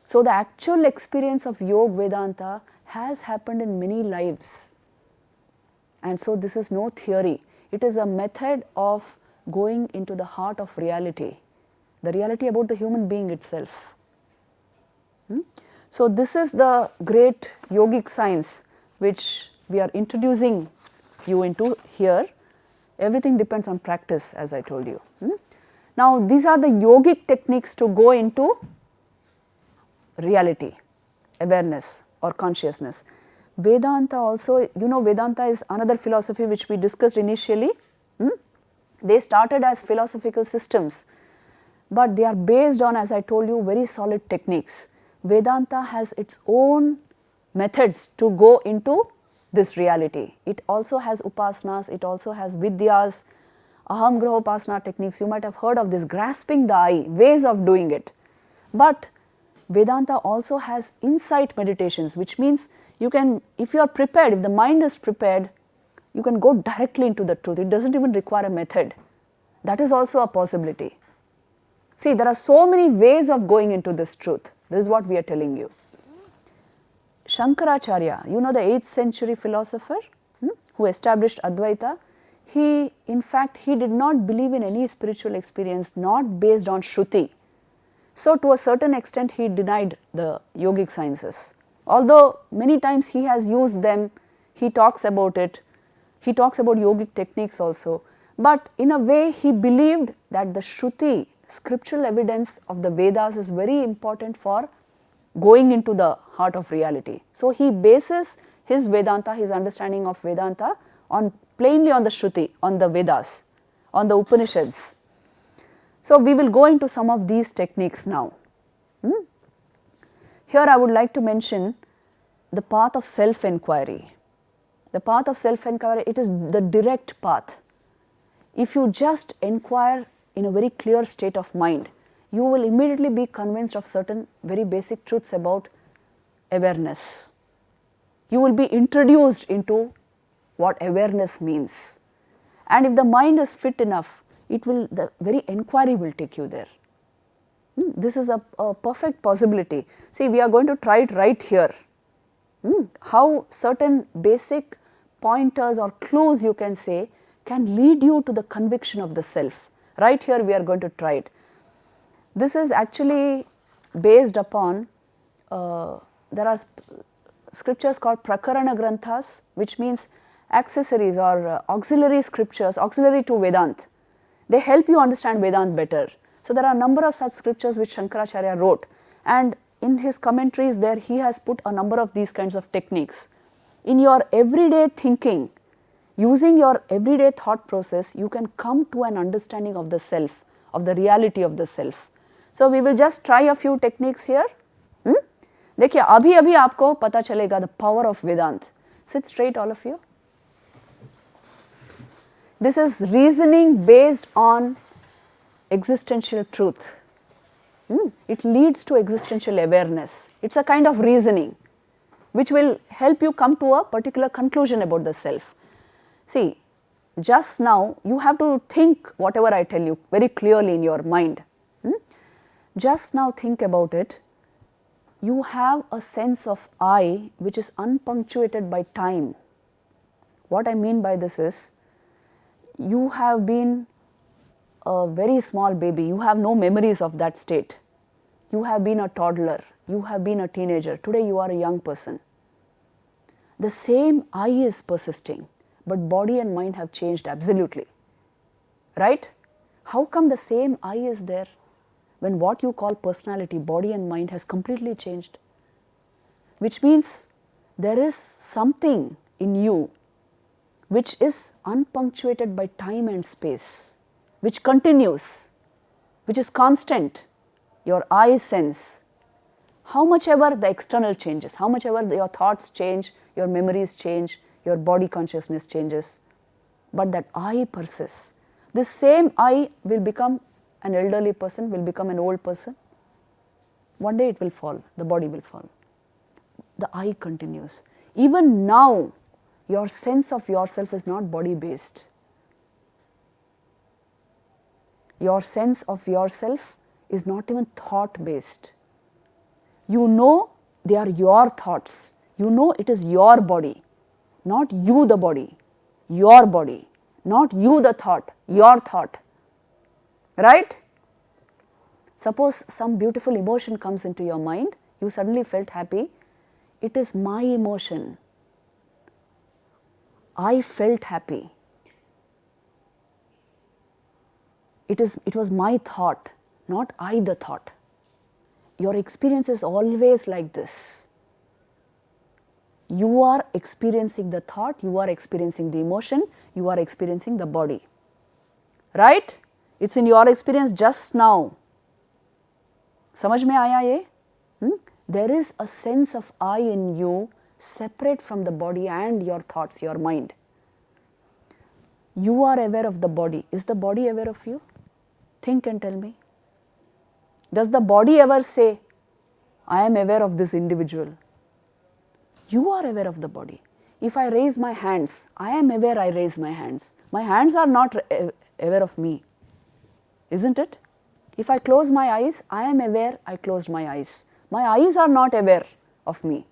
So the actual experience of Yoga Vedanta has happened in many lives. And so this is no theory. It is a method of going into the heart of reality, the reality about the human being itself. So this is the great yogic science which we are introducing you into here. Everything depends on practice, as I told you. Now these are the yogic techniques to go into reality, awareness or consciousness. Vedanta also, Vedanta is another philosophy which we discussed initially. They started as philosophical systems, but they are based on, as I told you, very solid techniques. Vedanta has its own methods to go into this reality. It also has upasanas, it also has vidyas, aham graha upasana techniques. You might have heard of this, grasping the I, ways of doing it. But Vedanta also has insight meditations, which means you can, if you are prepared, if the mind is prepared, you can go directly into the truth. It doesn't even require a method. That is also a possibility. See, there are so many ways of going into this truth. This is what we are telling you. Shankaracharya, the 8th century philosopher who established Advaita, he did not believe in any spiritual experience not based on Shruti. So to a certain extent he denied the yogic sciences. Although many times he has used them, he talks about it, he talks about yogic techniques also. But in a way he believed that the Shruti, scriptural evidence of the Vedas, is very important for going into the heart of reality. So he bases his Vedanta, his understanding of Vedanta plainly on the Shruti, on the Vedas, on the Upanishads. So we will go into some of these techniques now. Here I would like to mention the path of self-enquiry. The path of self-enquiry, it is the direct path. If you just enquire in a very clear state of mind, you will immediately be convinced of certain very basic truths about awareness. You will be introduced into what awareness means. And if the mind is fit enough, the very inquiry will take you there. This is a perfect possibility. See, we are going to try it right here. How certain basic pointers or clues, you can say, can lead you to the conviction of the self. Right here we are going to try it. This is actually based upon, there are scriptures called Prakarana Granthas, which means accessories or auxiliary scriptures, auxiliary to Vedanta. They help you understand Vedanta better. So there are a number of such scriptures which Shankaracharya wrote, and in his commentaries there he has put a number of these kinds of techniques. In your everyday thinking, using your everyday thought process, you can come to an understanding of the self, of the reality of the self. So we will just try a few techniques here. देखिए अभी अभी आपको पता चलेगा the power of Vedanta. Sit straight, all of you. This is reasoning based on existential truth. It leads to existential awareness. It's a kind of reasoning which will help you come to a particular conclusion about the self. See, just now you have to think whatever I tell you very clearly in your mind. Just now think about it. You have a sense of I which is unpunctuated by time. What I mean by this is, you have been a very small baby, you have no memories of that state. You have been a toddler, you have been a teenager, today you are a young person. The same I is persisting, but body and mind have changed absolutely. Right? How come the same I is there when what you call personality, body and mind, has completely changed? Which means there is something in you which is unpunctuated by time and space, which continues, which is constant, your I sense. How much ever the external changes, how much ever your thoughts change, your memories change, your body consciousness changes, but that I persists. This same I will become an elderly person, will become an old person. One day it will fall, the body will fall. The I continues. Even now, your sense of yourself is not body based. Your sense of yourself is not even thought based. You know they are your thoughts. You know it is your body, not you the body, your body, not you the thought, your thought. Right? Suppose some beautiful emotion comes into your mind, you suddenly felt happy. It is my emotion. I felt happy. It was my thought, not I the thought. Your experience is always like this. You are experiencing the thought, you are experiencing the emotion, you are experiencing the body. Right? It's in your experience just now. समझ में आया ये? There is a sense of I in you separate from the body and your thoughts, your mind. You are aware of the body. Is the body aware of you? Think and tell me. Does the body ever say, I am aware of this individual? You are aware of the body. If I raise my hands, I am aware I raise my hands. My hands are not aware of me, isn't it? If I close my eyes, I am aware I closed my eyes. My eyes are not aware of me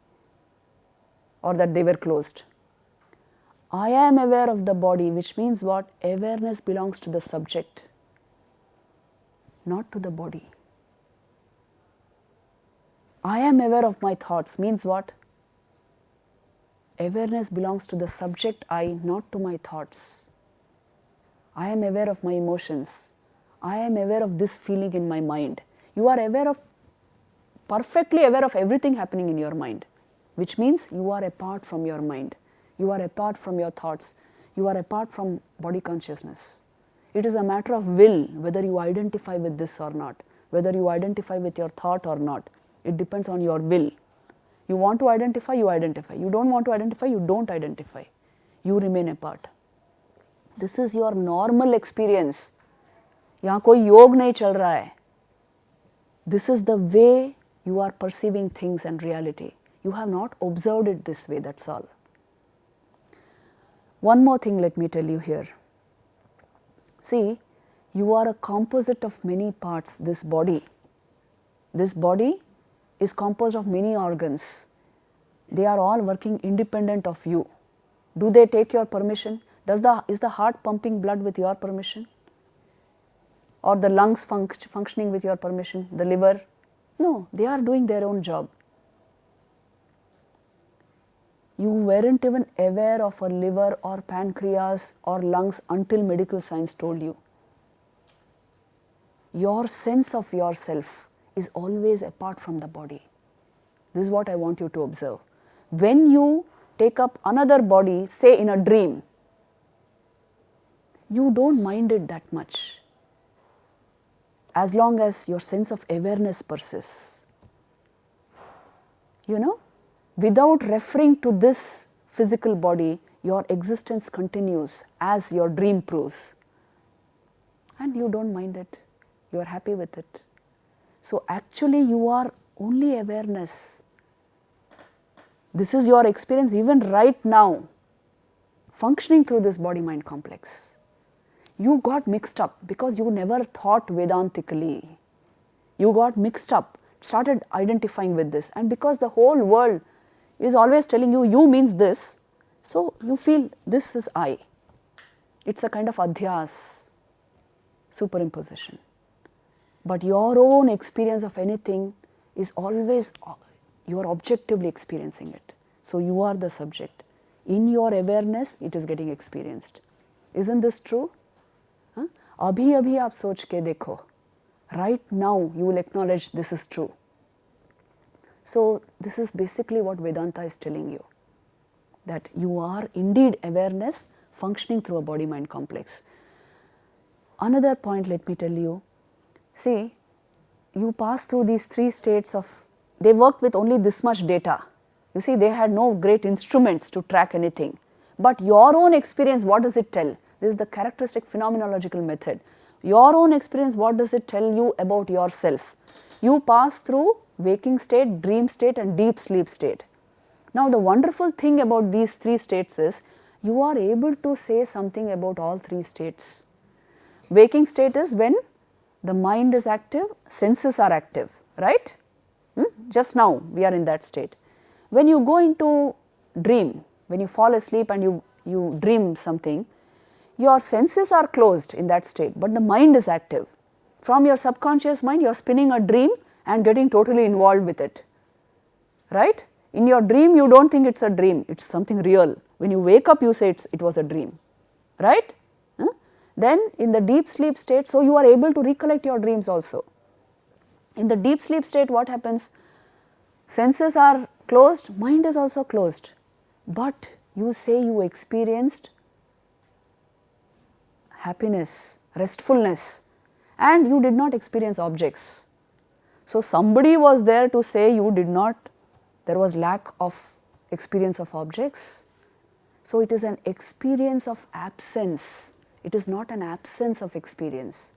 or that they were closed. I am aware of the body, which means what? Awareness belongs to the subject, not to the body. I am aware of my thoughts means what? Awareness belongs to the subject I, not to my thoughts. I am aware of my emotions. I am aware of this feeling in my mind. You are aware of, perfectly aware of everything happening in your mind, which means you are apart from your mind. You are apart from your thoughts. You are apart from body consciousness. It is a matter of will whether you identify with this or not, whether you identify with your thought or not. It depends on your will. You want to identify, you identify. You don't want to identify, you don't identify. You remain apart. This is your normal experience. यहाँ कोई योग नहीं चल रहा है. This is the way you are perceiving things and reality. You have not observed it this way, that's all. One more thing let me tell you here. See, you are a composite of many parts, this body. This body is composed of many organs. They are all working independent of you. Do they take your permission? Is the heart pumping blood with your permission? Or the lungs functioning with your permission? The liver? No, they are doing their own job. You weren't even aware of a liver or pancreas or lungs until medical science told you. Your sense of yourself is always apart from the body. This is what I want you to observe. When you take up another body, say in a dream, you don't mind it that much, as long as your sense of awareness persists. You know, without referring to this physical body, your existence continues as your dream proves. And you don't mind it. You are happy with it. So actually you are only awareness. This is your experience even right now, functioning through this body-mind complex. You got mixed up because you never thought Vedantically. You got mixed up, started identifying with this, and because the whole world is always telling you, you means this, so you feel this is I. It's a kind of adhyas, superimposition. But your own experience of anything is always, you are objectively experiencing it. So you are the subject. In your awareness, it is getting experienced. Isn't this true? अभी अभी आप सोच के देखो. Right now you will acknowledge this is true. So this is basically what Vedanta is telling you, that you are indeed awareness functioning through a body-mind complex. Another point let me tell you, see, you pass through these three states of, they worked with only this much data. You see, they had no great instruments to track anything. But your own experience, what does it tell? This is the characteristic phenomenological method. Your own experience, what does it tell you about yourself? You pass through waking state, dream state and deep sleep state. Now the wonderful thing about these three states is, you are able to say something about all three states. Waking state is when the mind is active, senses are active, right? Just now we are in that state. When you go into dream, when you fall asleep and you dream something, your senses are closed in that state, but the mind is active. From your subconscious mind, you are spinning a dream and getting totally involved with it. Right? In your dream, you don't think it's a dream, it's something real. When you wake up, you say it was a dream. Right? Then in the deep sleep state, so you are able to recollect your dreams also. In the deep sleep state, what happens? Senses are closed, mind is also closed. But you say you experienced happiness, restfulness, and you did not experience objects. So somebody was there to say you did not, there was lack of experience of objects. So it is an experience of absence. It is not an absence of experience.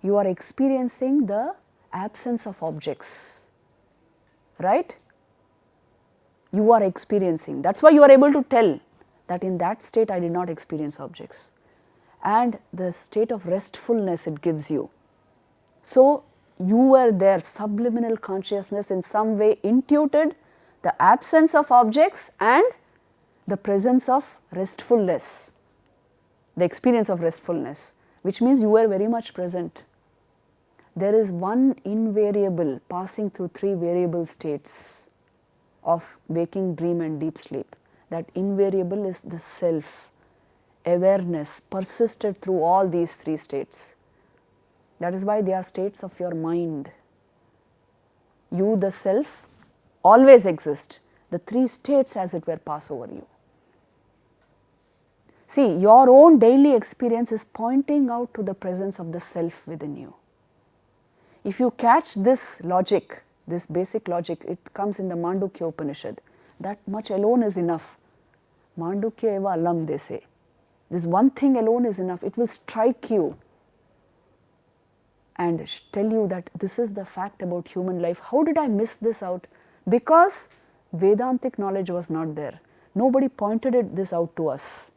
You are experiencing the absence of objects. Right? You are experiencing. That's why you are able to tell that in that state I did not experience objects. And the state of restfulness it gives you. So you were there, subliminal consciousness in some way intuited the absence of objects and the presence of restfulness, the experience of restfulness, which means you were very much present. There is one invariable passing through three variable states of waking, dream and deep sleep. That invariable is the self. Awareness persisted through all these three states. That is why they are states of your mind. You, the self, always exist. The three states as it were pass over you. See, your own daily experience is pointing out to the presence of the self within you. If you catch this logic, this basic logic, it comes in the Mandukya Upanishad. That much alone is enough. Mandukya eva alam, they say. This one thing alone is enough. It will strike you and tell you that this is the fact about human life. How did I miss this out? Because Vedantic knowledge was not there. Nobody pointed this out to us.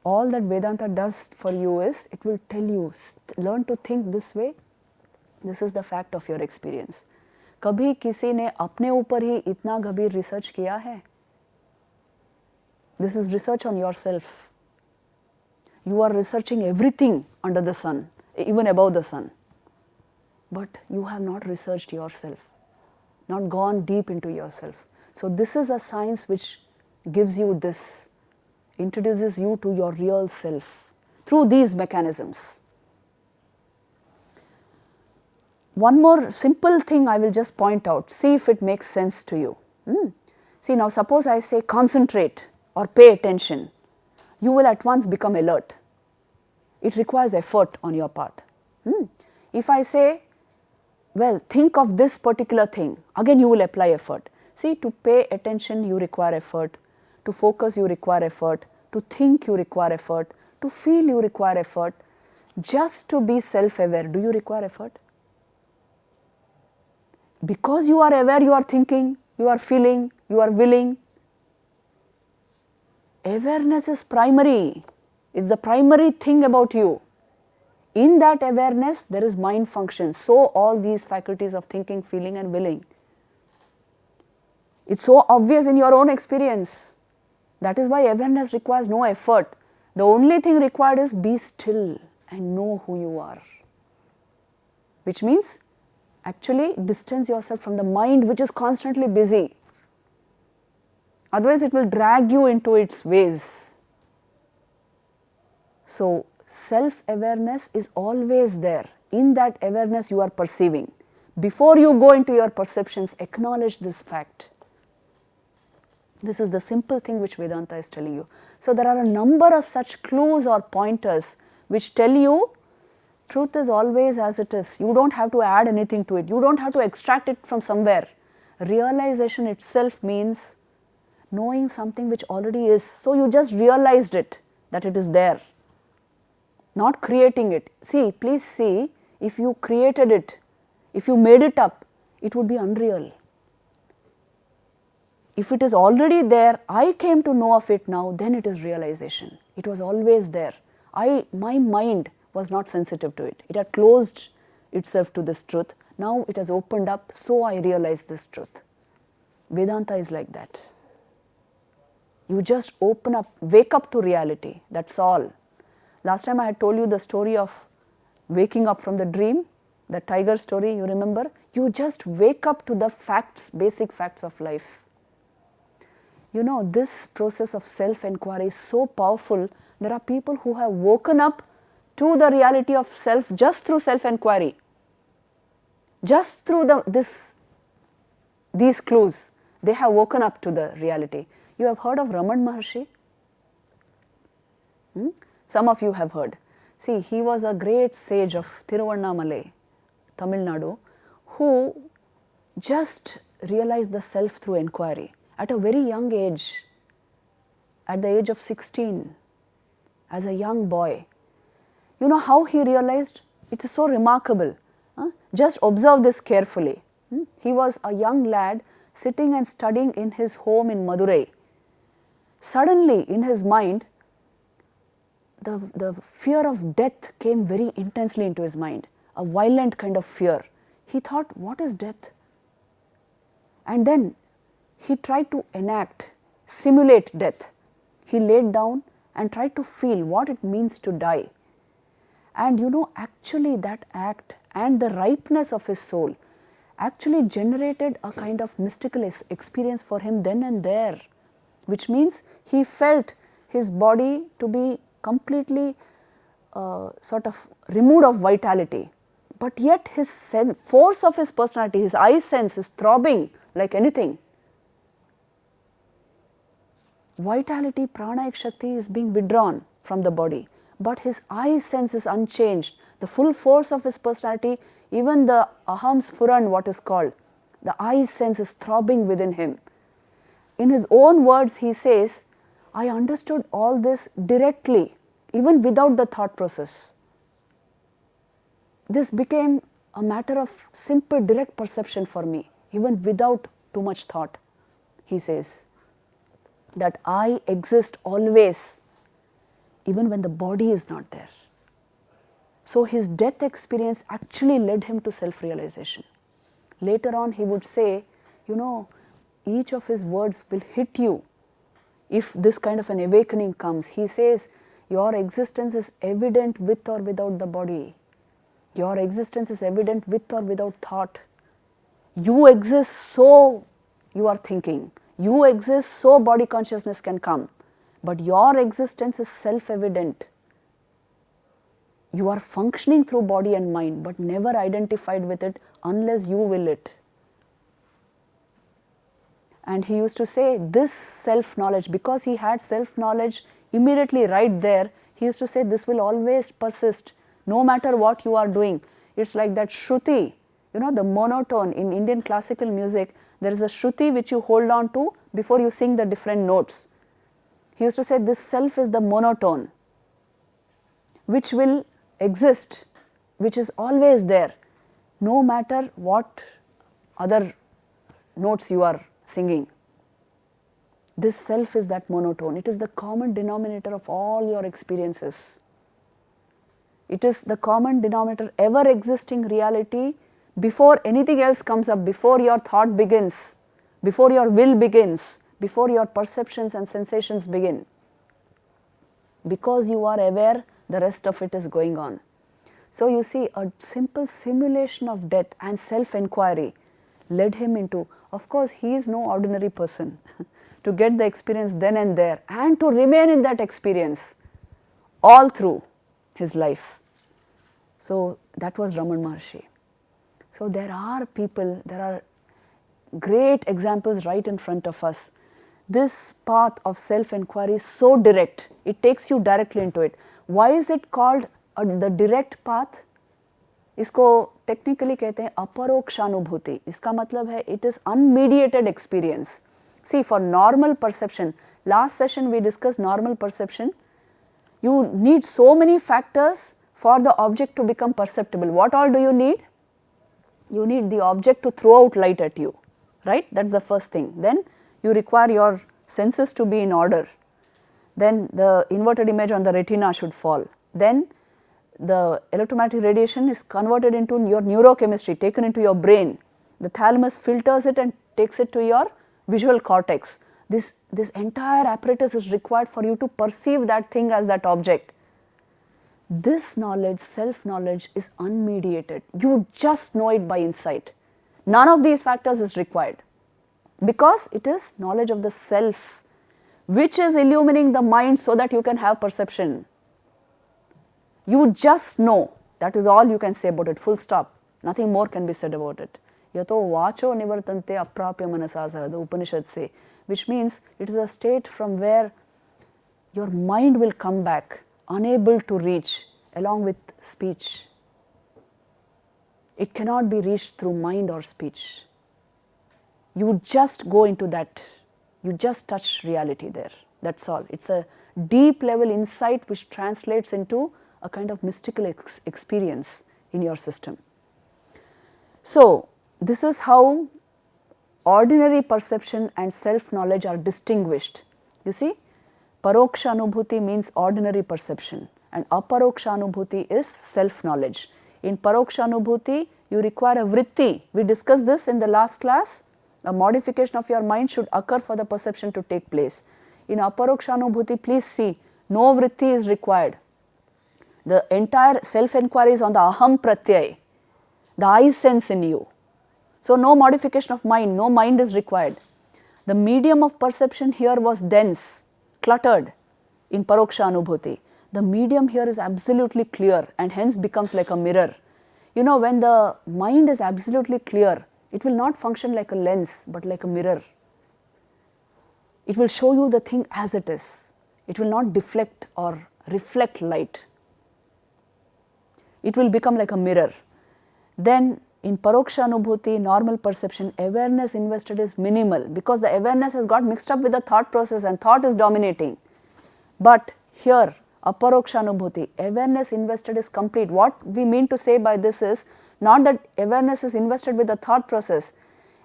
All that Vedanta does for you is, it will tell you, learn to think this way. This is the fact of your experience. कभी किसी ने अपने ऊपर ही इतना गंभीर research किया है? This is research on yourself. You are researching everything under the sun, even above the sun. But you have not researched yourself, not gone deep into yourself. So this is a science which gives you this, introduces you to your real self through these mechanisms. One more simple thing I will just point out, see if it makes sense to you. See, now suppose I say concentrate or pay attention, you will at once become alert. It requires effort on your part. If I say, well, think of this particular thing, again you will apply effort. See, to pay attention you require effort, to focus you require effort, to think you require effort, to feel you require effort. Just to be self-aware, do you require effort? Because you are aware, you are thinking, you are feeling, you are willing. Awareness is primary, is the primary thing about you. In that awareness, there is mind function. So all these faculties of thinking, feeling and willing. It's so obvious in your own experience. That is why awareness requires no effort. The only thing required is be still and know who you are. Which means actually distance yourself from the mind which is constantly busy. Otherwise it will drag you into its ways. So self-awareness is always there. In that awareness you are perceiving. Before you go into your perceptions, acknowledge this fact. This is the simple thing which Vedanta is telling you. So there are a number of such clues or pointers which tell you truth is always as it is. You don't have to add anything to it. You don't have to extract it from somewhere. Realization itself means knowing something which already is. So you just realized it, that it is there. Not creating it. See, please see, if you created it, if you made it up, it would be unreal. If it is already there, I came to know of it now, then it is realization. It was always there. My mind was not sensitive to it. It had closed itself to this truth. Now it has opened up, so I realized this truth. Vedanta is like that. You just open up, wake up to reality, that's all. Last time I had told you the story of waking up from the dream, the tiger story, you remember? You just wake up to the facts, basic facts of life. You know, this process of self-inquiry is so powerful. There are people who have woken up to the reality of self just through self-inquiry. Just through these clues, they have woken up to the reality. You have heard of Raman Maharshi? Some of you have heard. See, he was a great sage of Tiruvannamalai, Tamil Nadu, who just realized the self through inquiry at a very young age, at the age of 16, as a young boy. You know how he realized? It is so remarkable. Just observe this carefully. He was a young lad sitting and studying in his home in Madurai. Suddenly in his mind, the fear of death came very intensely into his mind, a violent kind of fear. He thought, what is death? And then he tried to simulate death. He laid down and tried to feel what it means to die. And you know, actually that act and the ripeness of his soul actually generated a kind of mystical experience for him then and there, which means he felt his body to be completely sort of removed of vitality, but yet his force of his personality, his eye sense is throbbing like anything. Vitality, prana shakti is being withdrawn from the body, but his eye sense is unchanged. The full force of his personality, even the aham sphuran, what is called, the eye sense is throbbing within him. In his own words, he says, I understood all this directly, even without the thought process. This became a matter of simple, direct perception for me, even without too much thought. He says that I exist always, even when the body is not there. So his death experience actually led him to self-realization. Later on he would say, you know, each of his words will hit you if this kind of an awakening comes. He says, your existence is evident with or without the body. Your existence is evident with or without thought. You exist, so you are thinking. You exist, so body consciousness can come. But your existence is self-evident. You are functioning through body and mind, but never identified with it unless you will it. And he used to say this self-knowledge, because he had self-knowledge immediately right there, he used to say this will always persist no matter what you are doing. It's like that Shruti, you know, the monotone in Indian classical music, there is a Shruti which you hold on to before you sing the different notes. He used to say this self is the monotone which will exist, which is always there, no matter what other notes you are singing. This self is that monotone. It is the common denominator of all your experiences. It is the common denominator, ever existing reality before anything else comes up, before your thought begins, before your will begins, before your perceptions and sensations begin. Because you are aware, the rest of it is going on. So you see, a simple simulation of death and self-inquiry led him into, of course he is no ordinary person, to get the experience then and there and to remain in that experience all through his life. So that was Raman Maharshi. So there are people, there are great examples right in front of us. This path of self-inquiry is so direct, it takes you directly into it. Why is it called the direct path? इसको technically कहते हैं अपरोक्षानुभूति. इसका मतलब है it is unmediated experience. See, for normal perception, last session we discussed normal perception. You need so many factors for the object to become perceptible. What all do you need? You need the object to throw out light at you, right? That's the first thing. Then you require your senses to be in order. Then the inverted image on the retina should fall. Then the electromagnetic radiation is converted into your neurochemistry, taken into your brain. The thalamus filters it and takes it to your visual cortex. This entire apparatus is required for you to perceive that thing as that object. This knowledge, self-knowledge, is unmediated. You just know it by insight. None of these factors is required because it is knowledge of the self which is illumining the mind so that you can have perception. You just know. That is all you can say about it, full stop. Nothing more can be said about it. Yato vacho nivartante aprapya manasasaha, the Upanishads say, which means it is a state from where your mind will come back, unable to reach along with speech. It cannot be reached through mind or speech. You just go into that, you just touch reality there, that's all. It's a deep level insight which translates into a kind of mystical experience in your system. So, this is how ordinary perception and self-knowledge are distinguished. You see, paroksha anubhuti means ordinary perception and aparoksha anubhuti is self-knowledge. In paroksha anubhuti, you require a vritti. We discussed this in the last class. A modification of your mind should occur for the perception to take place. In aparoksha anubhuti, please see, no vritti is required. The entire self-enquiry is on the aham pratyay, the I sense in you. So, no modification of mind, no mind is required. The medium of perception here was dense, cluttered in paroksha anubhuti. The medium here is absolutely clear and hence becomes like a mirror. You know, when the mind is absolutely clear, it will not function like a lens but like a mirror. It will show you the thing as it is. It will not deflect or reflect light. It will become like a mirror. Then in paroksha anubhuti, normal perception, awareness invested is minimal because the awareness has got mixed up with the thought process and thought is dominating. But here, aparoksha anubhuti, awareness invested is complete. What we mean to say by this is not that awareness is invested with the thought process.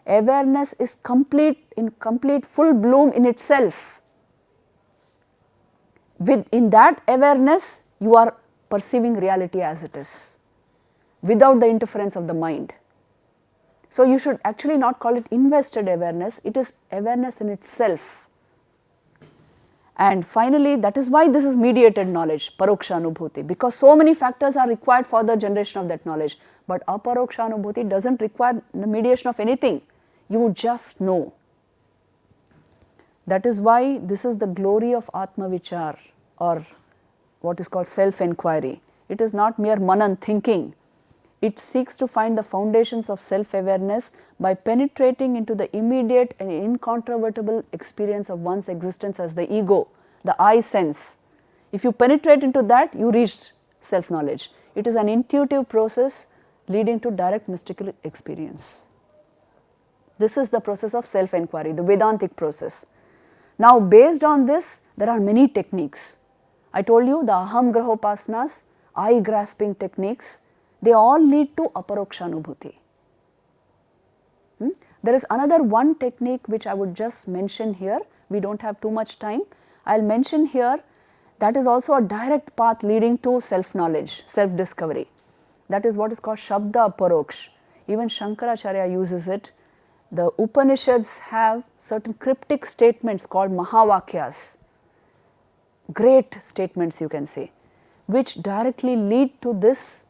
Awareness is complete, in complete full bloom in itself. In that awareness, you are perceiving reality as it is, without the interference of the mind. So, you should actually not call it invested awareness, it is awareness in itself. And finally, that is why this is mediated knowledge, paroksha anubhuti, because so many factors are required for the generation of that knowledge. But aparoksha anubhuti does not require the mediation of anything, you just know. That is why this is the glory of Atma Vichar, or what is called self-enquiry. It is not mere manan thinking. It seeks to find the foundations of self-awareness by penetrating into the immediate and incontrovertible experience of one's existence as the ego, the I sense. If you penetrate into that, you reach self-knowledge. It is an intuitive process leading to direct mystical experience. This is the process of self-enquiry, the Vedantic process. Now, based on this, there are many techniques. I told you the aham grahopasanas, I grasping techniques, they all lead to aparoksha anubhuti. There is another one technique which I would just mention here. We do not have too much time. I will mention here that is also a direct path leading to self-knowledge, self-discovery. That is what is called Shabda Aparoksh. Even Shankaracharya uses it. The Upanishads have certain cryptic statements called Mahavakyas, great statements you can say, which directly lead to this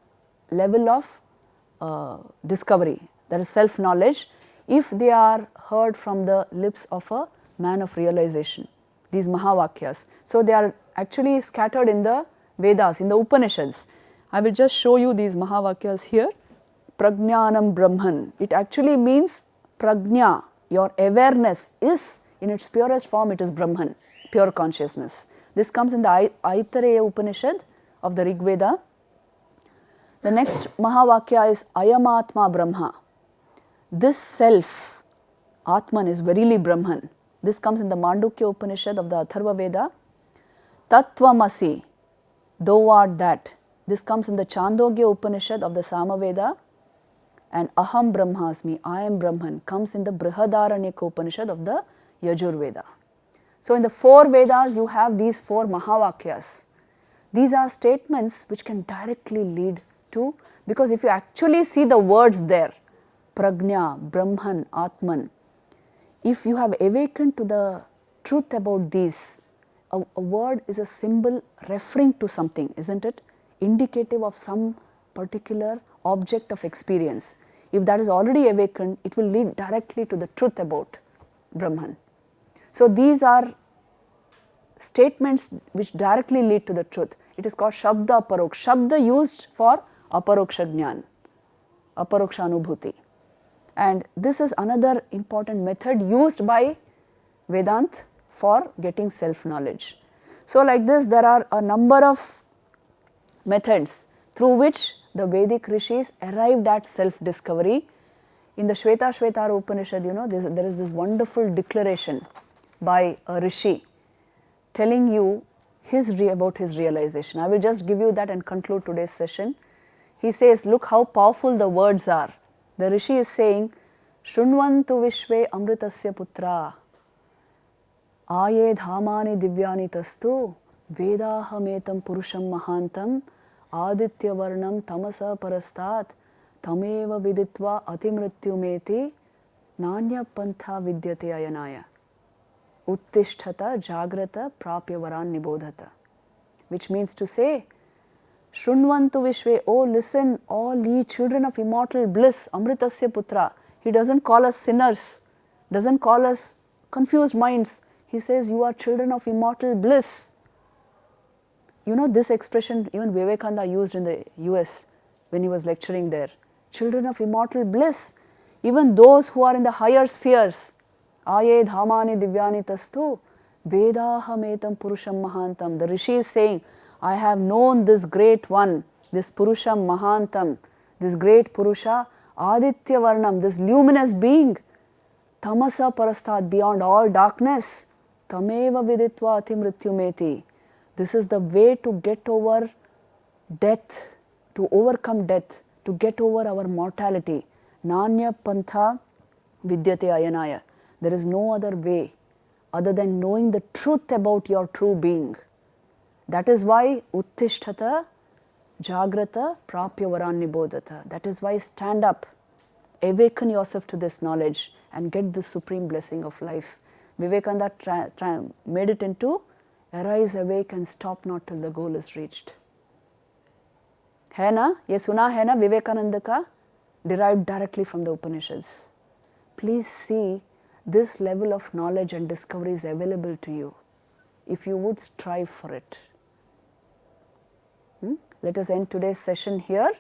level of discovery, that is self-knowledge, if they are heard from the lips of a man of realization, these Mahavakyas. So, they are actually scattered in the Vedas, in the Upanishads. I will just show you these Mahavakyas here. Prajnanam Brahman, it actually means prajna, your awareness is in its purest form, it is Brahman, pure consciousness. This comes in the Aitareya Upanishad of the Rig Veda. The next Mahavakya is Ayamatma Brahma. This self, Atman, is verily Brahman. This comes in the Mandukya Upanishad of the Atharva Veda. Tattvamasi, thou art that. This comes in the Chandogya Upanishad of the Samaveda. And Aham Brahmasmi, I am Brahman, comes in the Brihadaranyaka Upanishad of the Yajur Veda. So, in the four Vedas you have these four Mahavakyas. These are statements which can directly lead to, because if you actually see the words there, Prajna, Brahman, Atman, if you have awakened to the truth about these, a word is a symbol referring to something, isn't it? Indicative of some particular object of experience. If that is already awakened, it will lead directly to the truth about Brahman. So these are statements which directly lead to the truth. It is called Shabda Aparoksha. Shabda used for Aparoksha Jnana, Aparoksha Anubhuti. And this is another important method used by Vedanta for getting self-knowledge. So like this, there are a number of methods through which the Vedic rishis arrived at self-discovery. In the Shvetashvatara Upanishad, there is this wonderful declaration by a rishi telling you about his realization. I will just give you that and conclude today's session. He says, look how powerful the words are. The rishi is saying, Shrunvantu Vishve Amritasya Putra Aye Dhamani Divyani Tastu Vedahametam Purusham Mahantam Aditya Varnam Tamasa Parastat Tameva Viditva Atimrityumeti Nanya Pantha Vidyate Ayanaya Uttishtata Jagrata Prapya Varan Nibodhata, which means to say, Shrunvantu Vishve, oh listen, all ye children of immortal bliss, Amritasya Putra. He doesn't call us sinners, doesn't call us confused minds. He says, you are children of immortal bliss. This expression even Vivekananda used in the US when he was lecturing there. Children of immortal bliss, even those who are in the higher spheres. Aye dhamani divyani tastu vedahametam purusham mahantam. The rishi is saying, I have known this great one, this purusham mahantam, this great purusha, aditya varnam, this luminous being, tamasa parastat, beyond all darkness, tameva viditva atimrityumeti. This is the way to get over death, to overcome death, to get over our mortality. Nanya pantha vidyate ayanaya. There is no other way other than knowing the truth about your true being. That is why Uttishtata Jagrata Prapya Varan Nibodhata. That is why stand up, awaken yourself to this knowledge and get the supreme blessing of life. Vivekananda made it into arise, awake and stop not till the goal is reached. है ना? ये सुना है ना विवेकानंद का? Derived directly from the Upanishads. Please see, this level of knowledge and discovery is available to you if you would strive for it. Let us end today's session here.